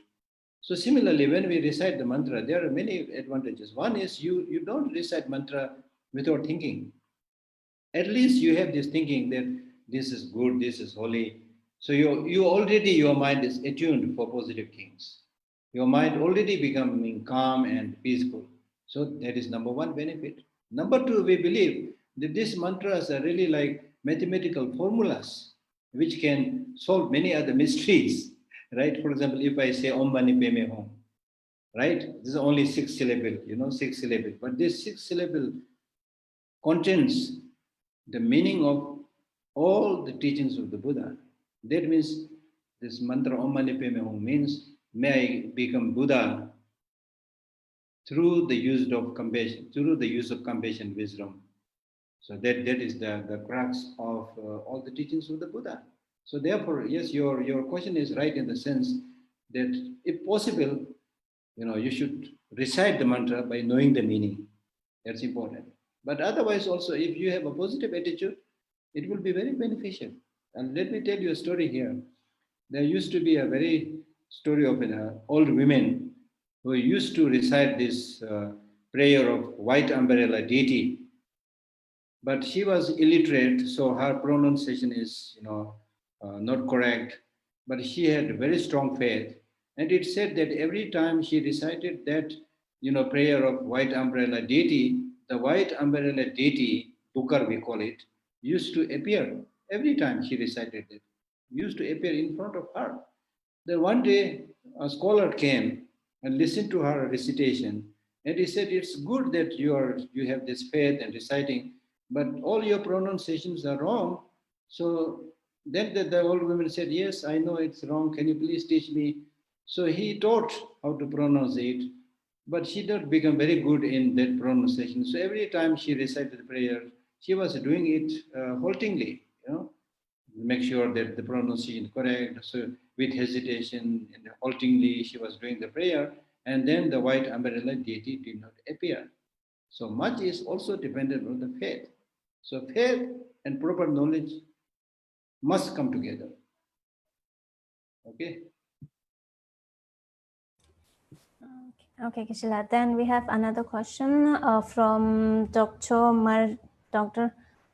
So similarly, when we recite the mantra, there are many advantages. One is you don't recite mantra without thinking. At least you have this thinking that this is good, this is holy. So you already, your mind is attuned for positive things. Your mind already becoming calm and peaceful. So that is number one benefit. Number two, we believe that these mantras are really like mathematical formulas which can solve many other mysteries, right? For example, if I say Om Mani Padme Hum, right? This is only 6 syllable, 6 syllable. But this 6 syllable contains the meaning of all the teachings of the Buddha. That means this mantra Om Mani Padme Hum means, may I become Buddha through the use of compassion, wisdom. So that is the crux of all the teachings of the Buddha. So therefore, yes, your question is right in the sense that if possible, you should recite the mantra by knowing the meaning. That's important. But otherwise also, if you have a positive attitude, it will be very beneficial. And let me tell you a story here. There used to be a very story of an old woman who used to recite this prayer of white umbrella deity. But she was illiterate, so her pronunciation is, not correct. But she had very strong faith, and it said that every time she recited that, prayer of white umbrella deity, the white umbrella deity, Bukar we call it, used to appear every time she recited it, used to appear in front of her. Then one day a scholar came and listened to her recitation, and he said, it's good that you have this faith and reciting, but all your pronunciations are wrong. So then the old woman said, yes, I know it's wrong. Can you please teach me? So he taught how to pronounce it, but she did become very good in that pronunciation. So every time she recited the prayer, she was doing it haltingly, make sure that the pronunciation is correct. So with hesitation and haltingly, she was doing the prayer, and then the white umbrella deity did not appear. So much is also dependent on the faith. So faith and proper knowledge must come together. Okay. Okay, Geshe-la. Then we have another question from Dr.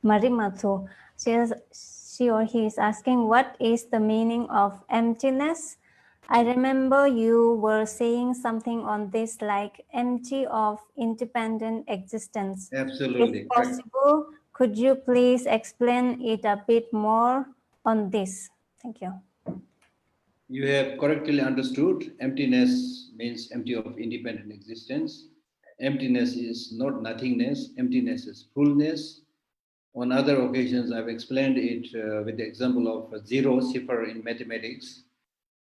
Marimathu. She or he is asking, what is the meaning of emptiness? I remember you were saying something on this, like empty of independent existence. Absolutely. If possible, could you please explain it a bit more on this? Thank you. You have correctly understood. Emptiness means empty of independent existence. Emptiness is not nothingness. Emptiness is fullness. On other occasions, I've explained it with the example of zero, cipher in mathematics.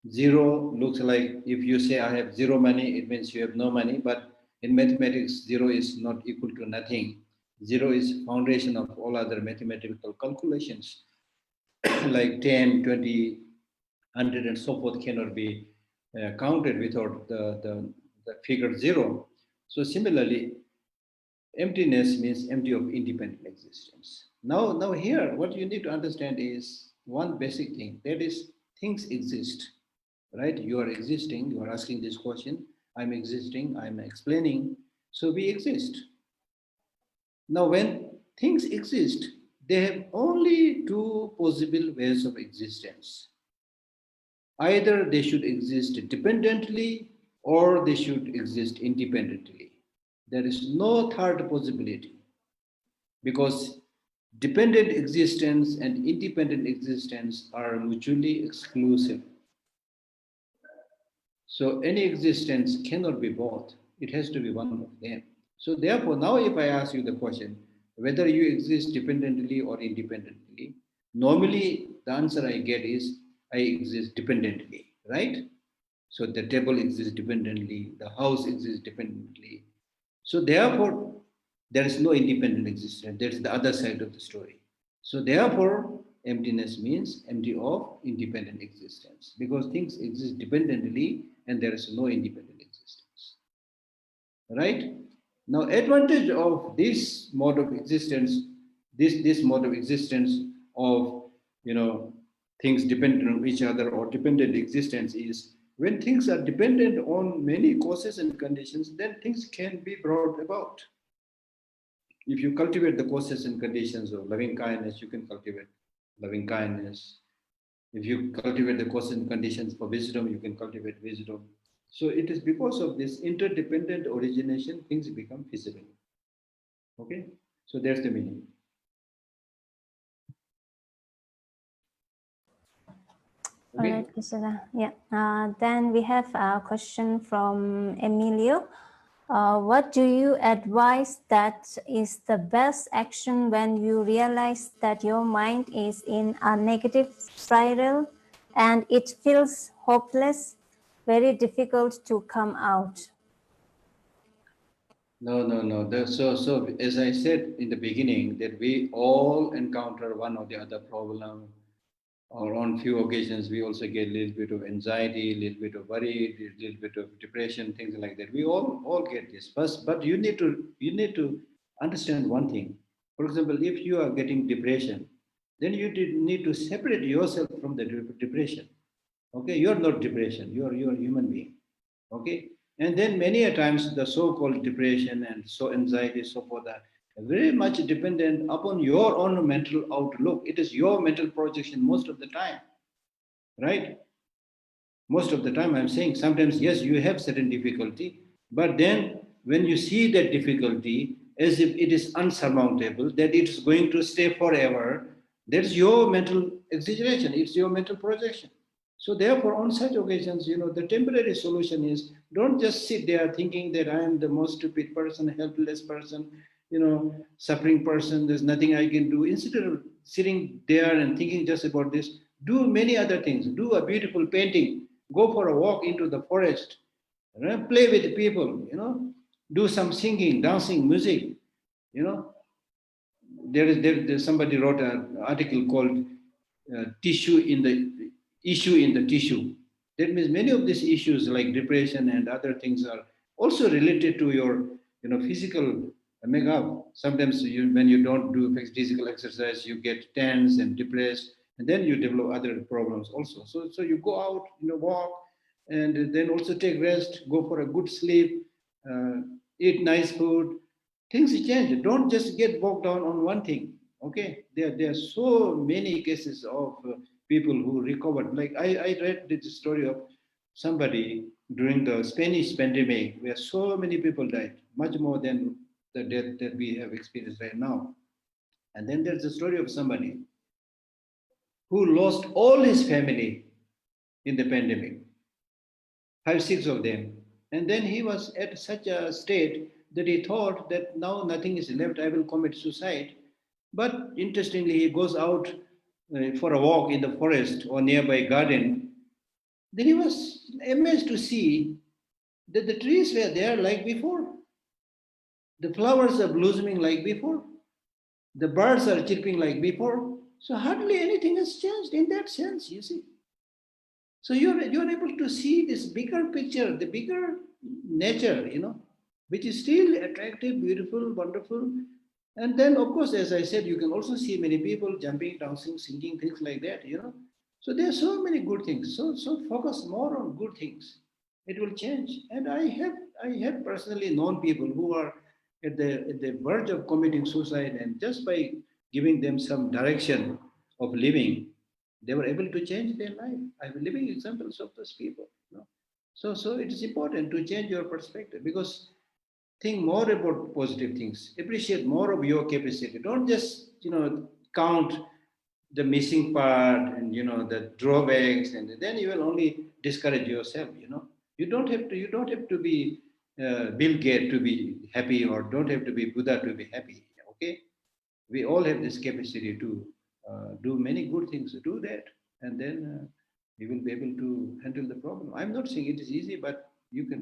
Zero looks like if you say I have zero money, it means you have no money. But in mathematics, zero is not equal to nothing. Zero is foundation of all other mathematical calculations. Like 10, 20, 100 and so forth cannot be counted without the figure zero. So similarly, emptiness means empty of independent existence. Now here, what you need to understand is one basic thing, that is things exist, right? You are existing, you are asking this question, I'm existing, I'm explaining, so we exist. Now when things exist, they have only two possible ways of existence. Either they should exist dependently or they should exist independently. There is no third possibility, because dependent existence and independent existence are mutually exclusive. So any existence cannot be both. It has to be one of them. So therefore, now if I ask you the question, whether you exist dependently or independently, normally the answer I get is, I exist dependently, right? So the table exists dependently, the house exists dependently. So therefore, there is no independent existence. That's the other side of the story. So therefore, emptiness means empty of independent existence, because things exist dependently and there is no independent existence. Right? Now, advantage of this mode of existence, this mode of existence of things dependent on each other or dependent existence is, when things are dependent on many causes and conditions, then things can be brought about. If you cultivate the causes and conditions of loving kindness, you can cultivate loving kindness. If you cultivate the causes and conditions for wisdom, you can cultivate wisdom. So it is because of this interdependent origination, things become feasible. Okay? So that's the meaning. Okay. All right, Geshe-la. Yeah. Then we have a question from Emilio. What do you advise that is the best action when you realize that your mind is in a negative spiral and it feels hopeless, very difficult to come out? No. So as I said in the beginning, that we all encounter one or the other problem, or on few occasions we also get a little bit of anxiety, a little bit of worry, a little bit of depression, things like that. We all get this. But you need to understand one thing. For example, if you are getting depression, then you need to separate yourself from the depression. Okay, you are not depression. You are a human being. Okay, and then many a times the so-called depression and so anxiety, so forth, are very much dependent upon your own mental outlook. It is your mental projection most of the time, right? Most of the time, I'm saying sometimes yes, you have certain difficulty, but then when you see that difficulty as if it is unsurmountable, that it is going to stay forever, that's your mental exaggeration, it's your mental projection. So therefore, on such occasions, the temporary solution is don't just sit there thinking that I am the most stupid person, helpless person, suffering person, there's nothing I can do. Instead of sitting there and thinking just about this, do many other things. Do a beautiful painting, go for a walk into the forest, play with people, do some singing, dancing, music, there's somebody wrote an article called issue in the tissue. That means many of these issues like depression and other things are also related to your physical makeup. Sometimes when you don't do physical exercise, you get tense and depressed, and then you develop other problems also. So you go out, walk, and then also take rest, go for a good sleep, eat nice food. Things change. Don't just get bogged down on one thing. Okay, there are so many cases of people who recovered. Like I read the story of somebody during the Spanish pandemic, where so many people died, much more than the death that we have experienced right now. And then there's the story of somebody who lost all his family in the pandemic, 5, 6 of them. And then he was at such a state that he thought that now nothing is left, I will commit suicide. But interestingly, he goes out for a walk in the forest or nearby garden. Then he was amazed to see that the trees were there like before. The flowers are blossoming like before. The birds are chirping like before. So hardly anything has changed in that sense, you see. So you're able to see this bigger picture, the bigger nature, which is still attractive, beautiful, wonderful. And then, of course, as I said, you can also see many people jumping, dancing, singing, things like that, So there are so many good things. So focus more on good things. It will change. And I have personally known people who are at the verge of committing suicide, and just by giving them some direction of living, they were able to change their life. I have living examples of those people. So it is important to change your perspective, because think more about positive things. Appreciate more of your capacity. Don't just count the missing part and the drawbacks, and then you will only discourage yourself. You don't have to be Bill Gates to be happy, or don't have to be Buddha to be happy. Okay, we all have this capacity to do many good things. Do that, and then you will be able to handle the problem. I'm not saying it is easy, but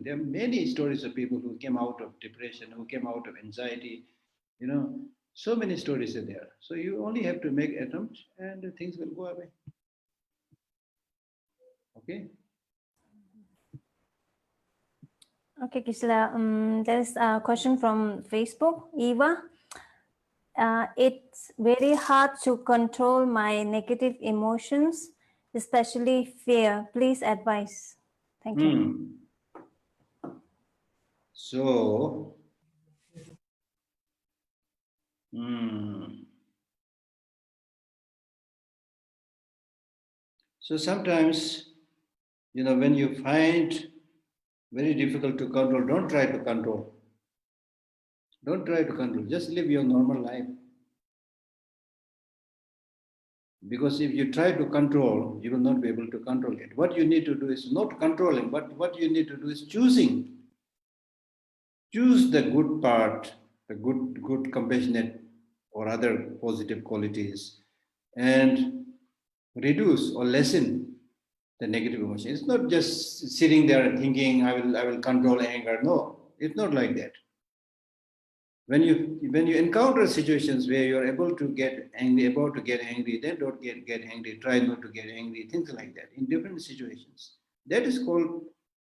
there are many stories of people who came out of depression, who came out of anxiety. So many stories are there. So you only have to make attempts, and things will go away. Okay. Okay, Gisela, there's a question from Facebook, Eva. It's very hard to control my negative emotions, especially fear. Please advise. Thank you. So, so sometimes, when you find very difficult to control, don't try to control. Don't try to control. Just live your normal life. Because if you try to control, you will not be able to control it. What you need to do is not controlling, but what you need to do is choosing. Choose the good part, the good compassionate or other positive qualities, and reduce or lessen the negative emotion. It's not just sitting there and thinking, I will control anger. No, it's not like that. When you encounter situations where you're able to get angry, then don't get angry. Try not to get angry. Things like that in different situations. That is called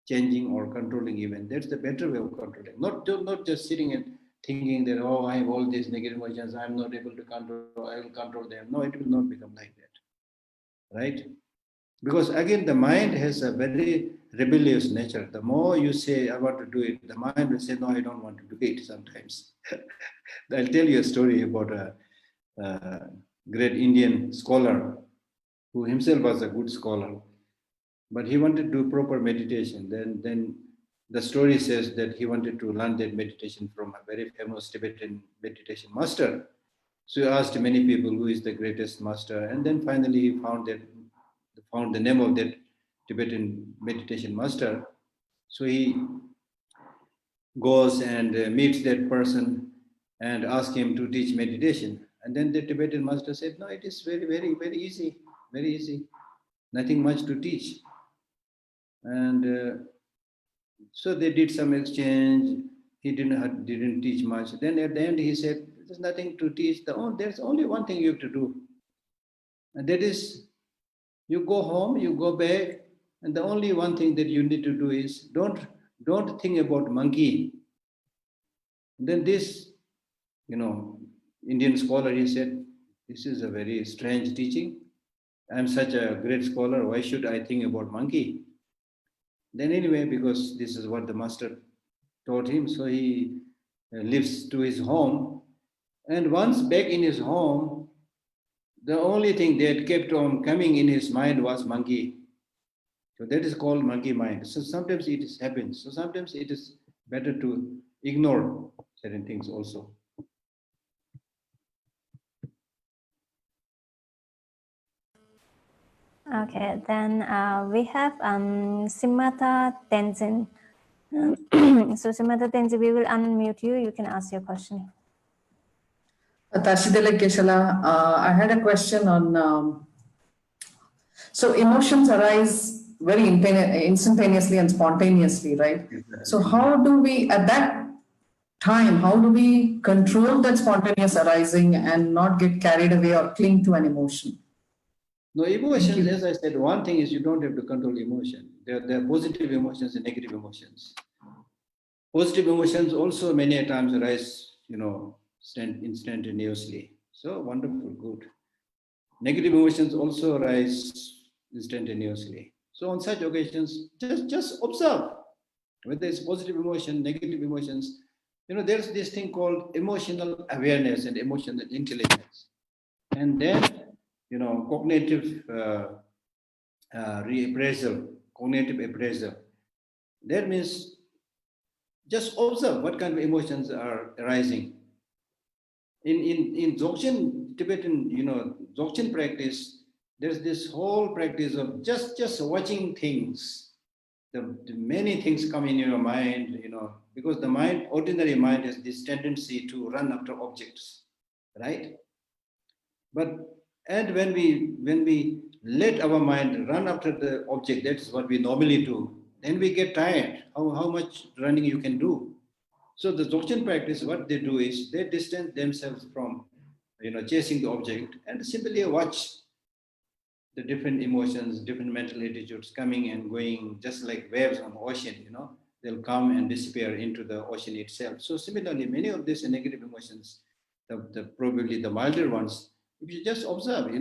changing or controlling even. That's the better way of controlling. Not just sitting and thinking that, oh, I have all these negative emotions, I'm not able to control, I will control them. No, it will not become like that. Right? Because again, the mind has a very rebellious nature. The more you say, I want to do it, the mind will say, no, I don't want to do it sometimes. I'll tell you a story about a great Indian scholar who himself was a good scholar, but he wanted to do proper meditation. Then the story says that he wanted to learn that meditation from a very famous Tibetan meditation master. So he asked many people who is the greatest master, and then finally he found the name of that Tibetan meditation master. So he goes and meets that person and asks him to teach meditation. And then the Tibetan master said, "No, it is very, very, very easy, very easy. Nothing much to teach." And so they did some exchange. He didn't teach much. Then at the end he said, "There's nothing to teach. There's only one thing you have to do, and that is you go home, you go back, and the only one thing that you need to do is don't think about monkey." Then this, Indian scholar, he said, "This is a very strange teaching. I'm such a great scholar. Why should I think about monkey?" Then anyway, because this is what the master taught him, so he lives to his home. And once back in his home, the only thing that kept on coming in his mind was monkey. So that is called monkey mind. So sometimes it happens. So sometimes it is better to ignore certain things also. Okay, then we have Simata Tenzin. So Simata Tenzin, we will unmute you. You can ask your question. Tashidele Geshala, I had a question on, so emotions arise very instantaneously and spontaneously, right? So how do we, at that time, how do we control that spontaneous arising and not get carried away or cling to an emotion? No, emotions, as I said, one thing is you don't have to control emotion. There are positive emotions and negative emotions. Positive emotions also many a times arise, instantaneously. So wonderful, good. Negative emotions also arise instantaneously. So on such occasions, just observe whether it's positive emotion, negative emotions. There's this thing called emotional awareness and emotional intelligence. And then, cognitive reappraisal, cognitive appraisal. That means just observe what kind of emotions are arising. In Dzogchen, Tibetan, Dzogchen practice, there's this whole practice of just watching things. The many things come in your mind, because the mind, ordinary mind, has this tendency to run after objects, right? And when we let our mind run after the object, that's what we normally do, then we get tired. How much running you can do? So the Dzogchen practice, what they do is they distance themselves from, chasing the object and simply watch the different emotions, different mental attitudes coming and going, just like waves on the ocean, they'll come and disappear into the ocean itself. So similarly, many of these negative emotions, probably the milder ones, if you just observe,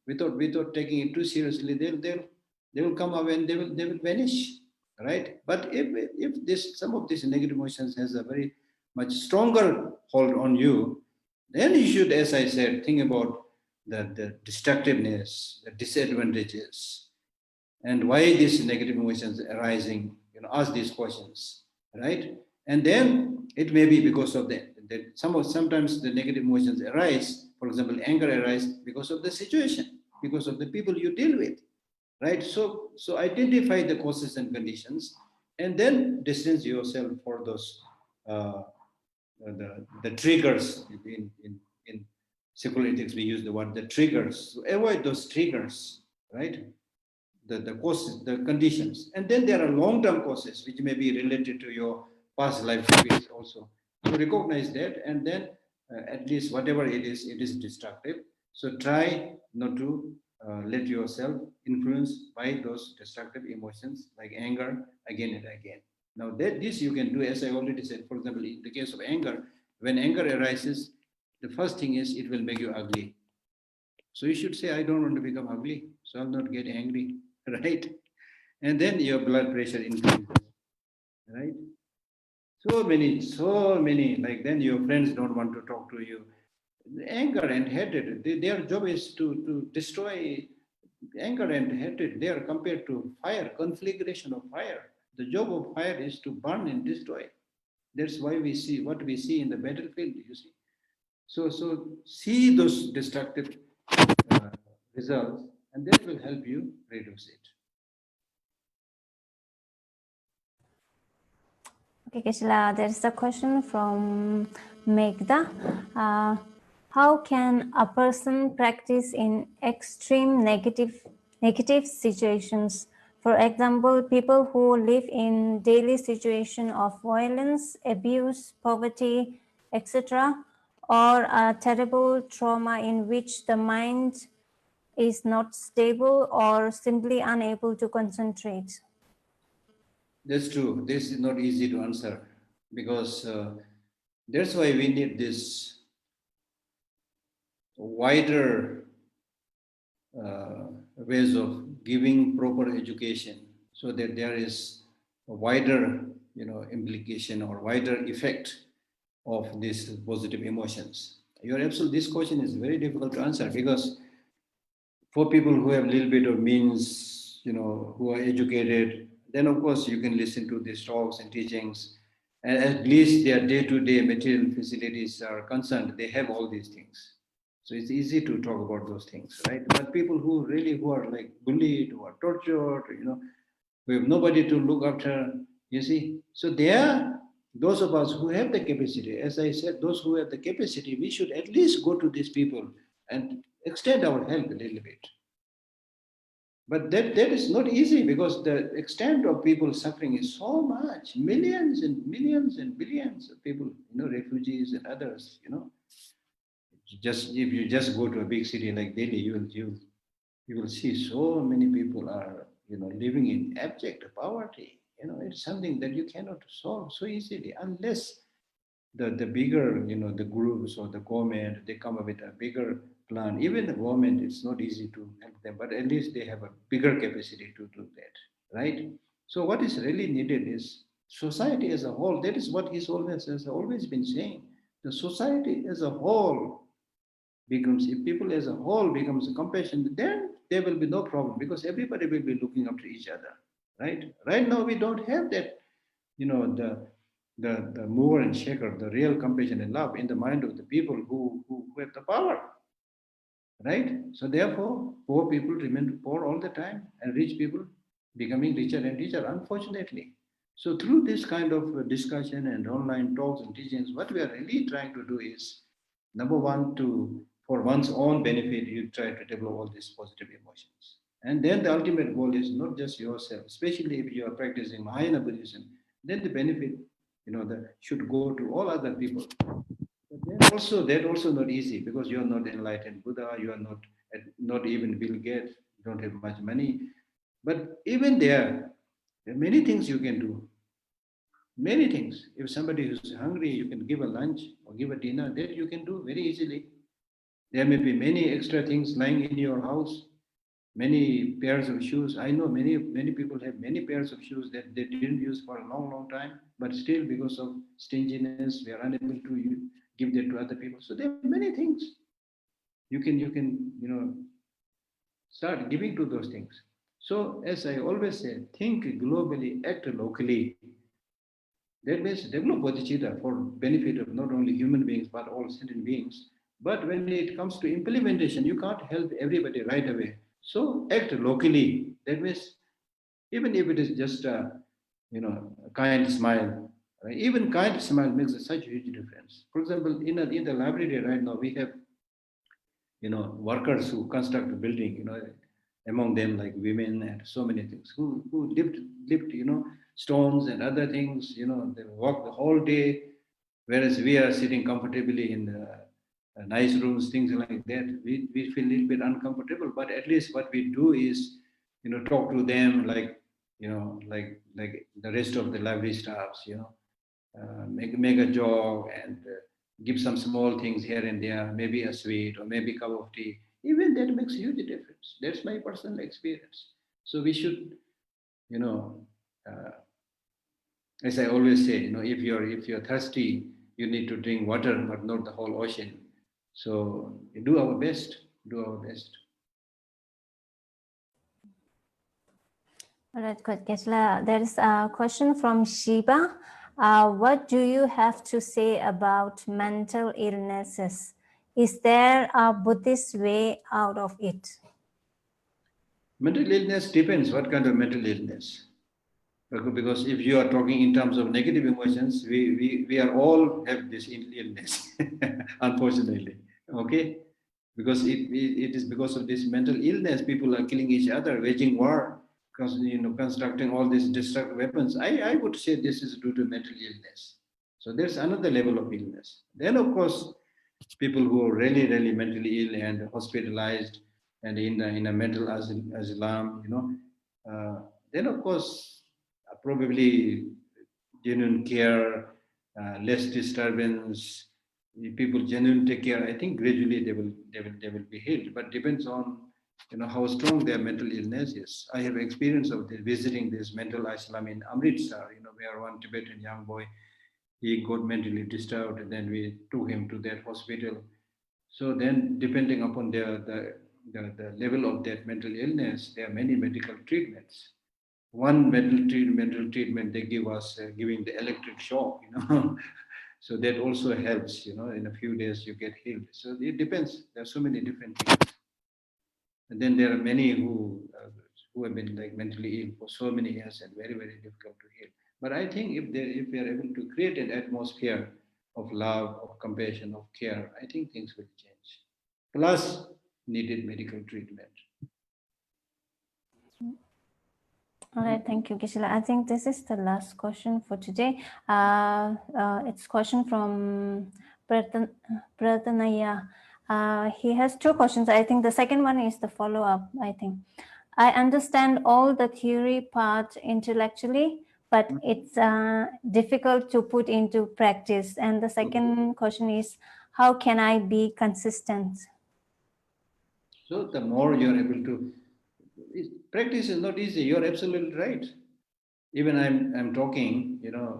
without taking it too seriously, they will come away and they will vanish, right? But if some of these negative emotions has a very much stronger hold on you, then you should, as I said, think about the destructiveness, the disadvantages, and why these negative emotions arising. Ask these questions, right? And then it may be because of sometimes the negative emotions arise. For example, anger arises because of the situation, because of the people you deal with, right? So identify the causes and conditions, and then distance yourself for those the triggers. In secular ethics, we use the word the triggers. So avoid those triggers, right? The causes, the conditions. And then there are long-term causes which may be related to your past life experience also. So recognize that, and then at least whatever it is destructive. So try not to let yourself influenced by those destructive emotions like anger again and again. Now this you can do, as I already said. For example, in the case of anger, when anger arises, the first thing is it will make you ugly. So you should say, I don't want to become ugly, so I'll not get angry, right? And then your blood pressure increases, right? So many, like then your friends don't want to talk to you. Anger and hatred, their job is to destroy. Anger and hatred. They are compared to fire, conflagration of fire. The job of fire is to burn and destroy. That's why we see what we see in the battlefield, you see. So see those destructive results, and that will help you reduce it. Okay, Geshe-la, there's a question from Megda. How can a person practice in extreme negative situations? For example, people who live in daily situation of violence, abuse, poverty, etc., or a terrible trauma in which the mind is not stable or simply unable to concentrate. That's true. This is not easy to answer because that's why we need this wider ways of giving proper education, so that there is a wider, implication or wider effect of these positive emotions. You're absolutely. This question is very difficult to answer because for people who have a little bit of means, who are educated, then of course you can listen to these talks and teachings, and at least their day-to-day material facilities are concerned. They have all these things. So it's easy to talk about those things, right? But people who are like bullied, who are tortured, who have nobody to look after, you see. So those of us who have the capacity, as I said, those who have the capacity, we should at least go to these people and extend our help a little bit. But that is not easy because the extent of people suffering is so much, millions and millions and billions of people, refugees and others, Just if you just go to a big city like Delhi, you will see so many people are living in abject poverty. It's something that you cannot solve so easily unless the bigger the groups or the government, they come up with a bigger plan. Even the government, it's not easy to help them, but at least they have a bigger capacity to do that, right? So what is really needed is society as a whole. That is what his holiness has always been saying. The society as a whole becomes, if people as a whole becomes compassionate, then there will be no problem because everybody will be looking after each other, right? Right now we don't have that, the mover and shaker, the real compassion and love in the mind of the people who have the power, right? So therefore, poor people remain poor all the time, and rich people becoming richer and richer, unfortunately. So through this kind of discussion and online talks and teachings, what we are really trying to do is, number one, for one's own benefit, you try to develop all these positive emotions. And then the ultimate goal is not just yourself, especially if you are practicing Mahayana Buddhism, then the benefit, that should go to all other people. But that also not easy because you are not enlightened Buddha, you are not even Bill Gates, you don't have much money. But even there are many things you can do. Many things. If somebody is hungry, you can give a lunch or give a dinner. That you can do very easily. There may be many extra things lying in your house, many pairs of shoes. I know many people have many pairs of shoes that they didn't use for a long, long time, but still because of stinginess, we are unable to give that to other people. So there are many things you can start giving to those things. So as I always say, think globally, act locally. That means develop bodhicitta for benefit of not only human beings but all sentient beings. But when it comes to implementation, you can't help everybody right away. So act locally. That means even if it is just a kind smile, right? Even kind smile makes such a huge difference. For example, in the library right now, we have workers who construct a building, among them like women and so many things who lift stones and other things, they work the whole day, whereas we are sitting comfortably in nice rooms, things like that. We feel a little bit uncomfortable, but at least what we do is, talk to them like, like the rest of the library staffs, make a joke and give some small things here and there, maybe a sweet or maybe a cup of tea. Even that makes a huge difference. That's my personal experience. So we should, uh, as I always say, if you're thirsty, you need to drink water, but not the whole ocean. So we do our best. Do our best. All right, good, Geshe-la. There is a question from Shiba. What do you have to say about mental illnesses? Is there a Buddhist way out of it? Mental illness depends what kind of mental illness. Because if you are talking in terms of negative emotions, we are all have this illness, unfortunately. Okay? Because it is because of this mental illness, people are killing each other, waging war, because constructing all these destructive weapons. I would say this is due to mental illness. So there's another level of illness. Then of course, people who are really, really mentally ill and hospitalized and in a mental asylum, then of course probably genuine care, less disturbance. People genuinely take care. I think gradually they will be healed, but depends on how strong their mental illness is. I have experience of this, visiting this mental asylum in Amritsar. Where one Tibetan young boy, he got mentally disturbed, and then we took him to that hospital. So then, depending upon the level of that mental illness, there are many medical treatments. One mental treatment they give us, giving the electric shock. So that also helps. In a few days you get healed. So it depends. There are so many different things. And then there are many who have been like mentally ill for so many years and very, very difficult to heal. But I think if we are able to create an atmosphere of love, of compassion, of care, I think things will change. Plus needed medical treatment. All right, thank you, Geshe-la. I think this is the last question for today. It's question from Prathanaya. He has two questions. I think the second one is the follow-up, I think. I understand all the theory part intellectually, but it's difficult to put into practice. And the second question is, how can I be consistent? So the more you're able to, practice is not easy. You're absolutely right. Even I'm talking,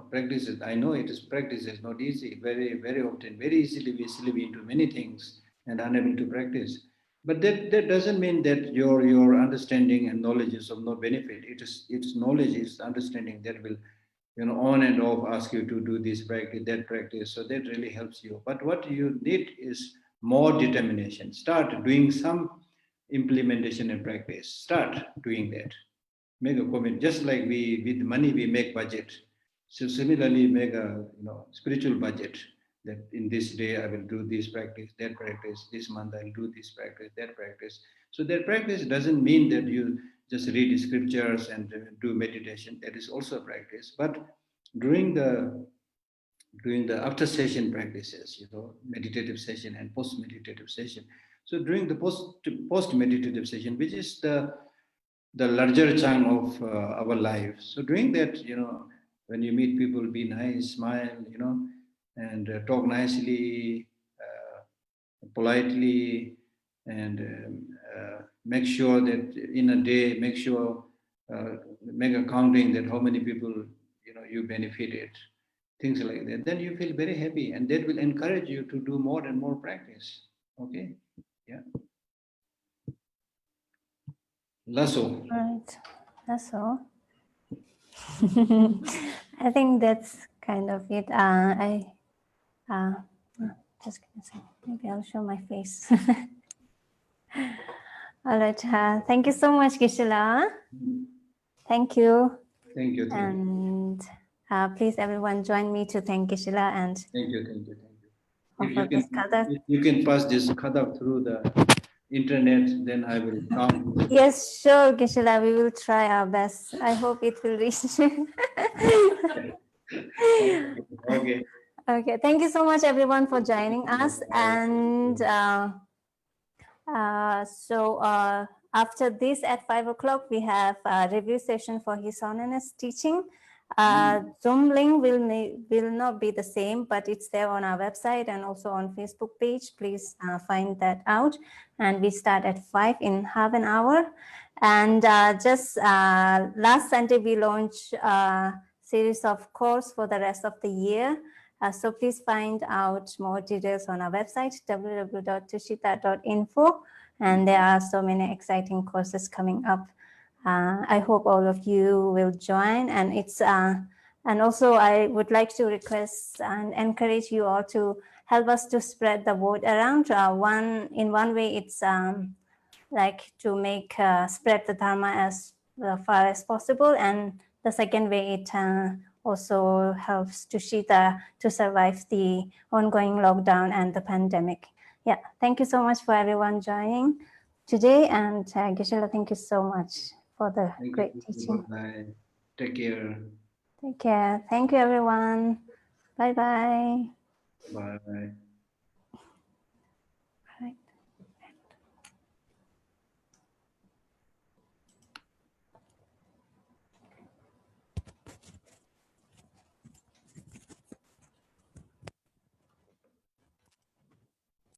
practice is, I know it is practice is not easy. Very, very often, very easily we slip into many things and unable to practice. But that doesn't mean that your understanding and knowledge is of no benefit. It's knowledge, it's understanding that will, on and off ask you to do this practice, that practice. So that really helps you. But what you need is more determination. Start doing some implementation and practice. Start doing that. Make a commit. Just like we with money we make budget. So similarly, make a spiritual budget. That in this day I will do this practice, that practice. This month I'll do this practice, that practice. So that practice doesn't mean that you just read scriptures and do meditation. That is also a practice. But during the after session practices, meditative session and post meditative session. So during the post meditative session, which is the larger chunk of our life. So doing that, when you meet people, be nice, smile, and talk nicely, politely, and make sure that in a day, make a counting that how many people, you benefited, things like that. Then you feel very happy, and that will encourage you to do more and more practice. Okay, yeah. Lasso. Right, that's all. I think that's kind of it. Just give me a second. Maybe I'll show my face. All right. Thank you so much, Geshe-la. Thank you. Thank you. And please, everyone, join me to thank Geshe-la and Thank you. If you can pass this khadak through the internet, then I will come. Yes, sure, Geshe-la. We will try our best. I hope it will reach. Okay. Okay. Thank you so much, everyone, for joining us. And so after this at 5 o'clock, we have a review session for His Holiness teaching. Zoom link will not be the same, but it's there on our website and also on Facebook page. Please find that out. And we start at 5 in half an hour. And just last Sunday, we launched a series of courses for the rest of the year. So please find out more details on our website, www.tushita.info. And there are so many exciting courses coming up. I hope all of you will join, and and also I would like to request and encourage you all to help us to spread the word around. In one way, it's like to make spread the dharma as far as possible, and the second way it also helps to Shita to survive the ongoing lockdown and the pandemic. Yeah, thank you so much for everyone joining today, and Geshe, thank you so much for the Thank great you. teaching. Bye. Take care. Take care. Thank you, everyone. Bye bye. Bye.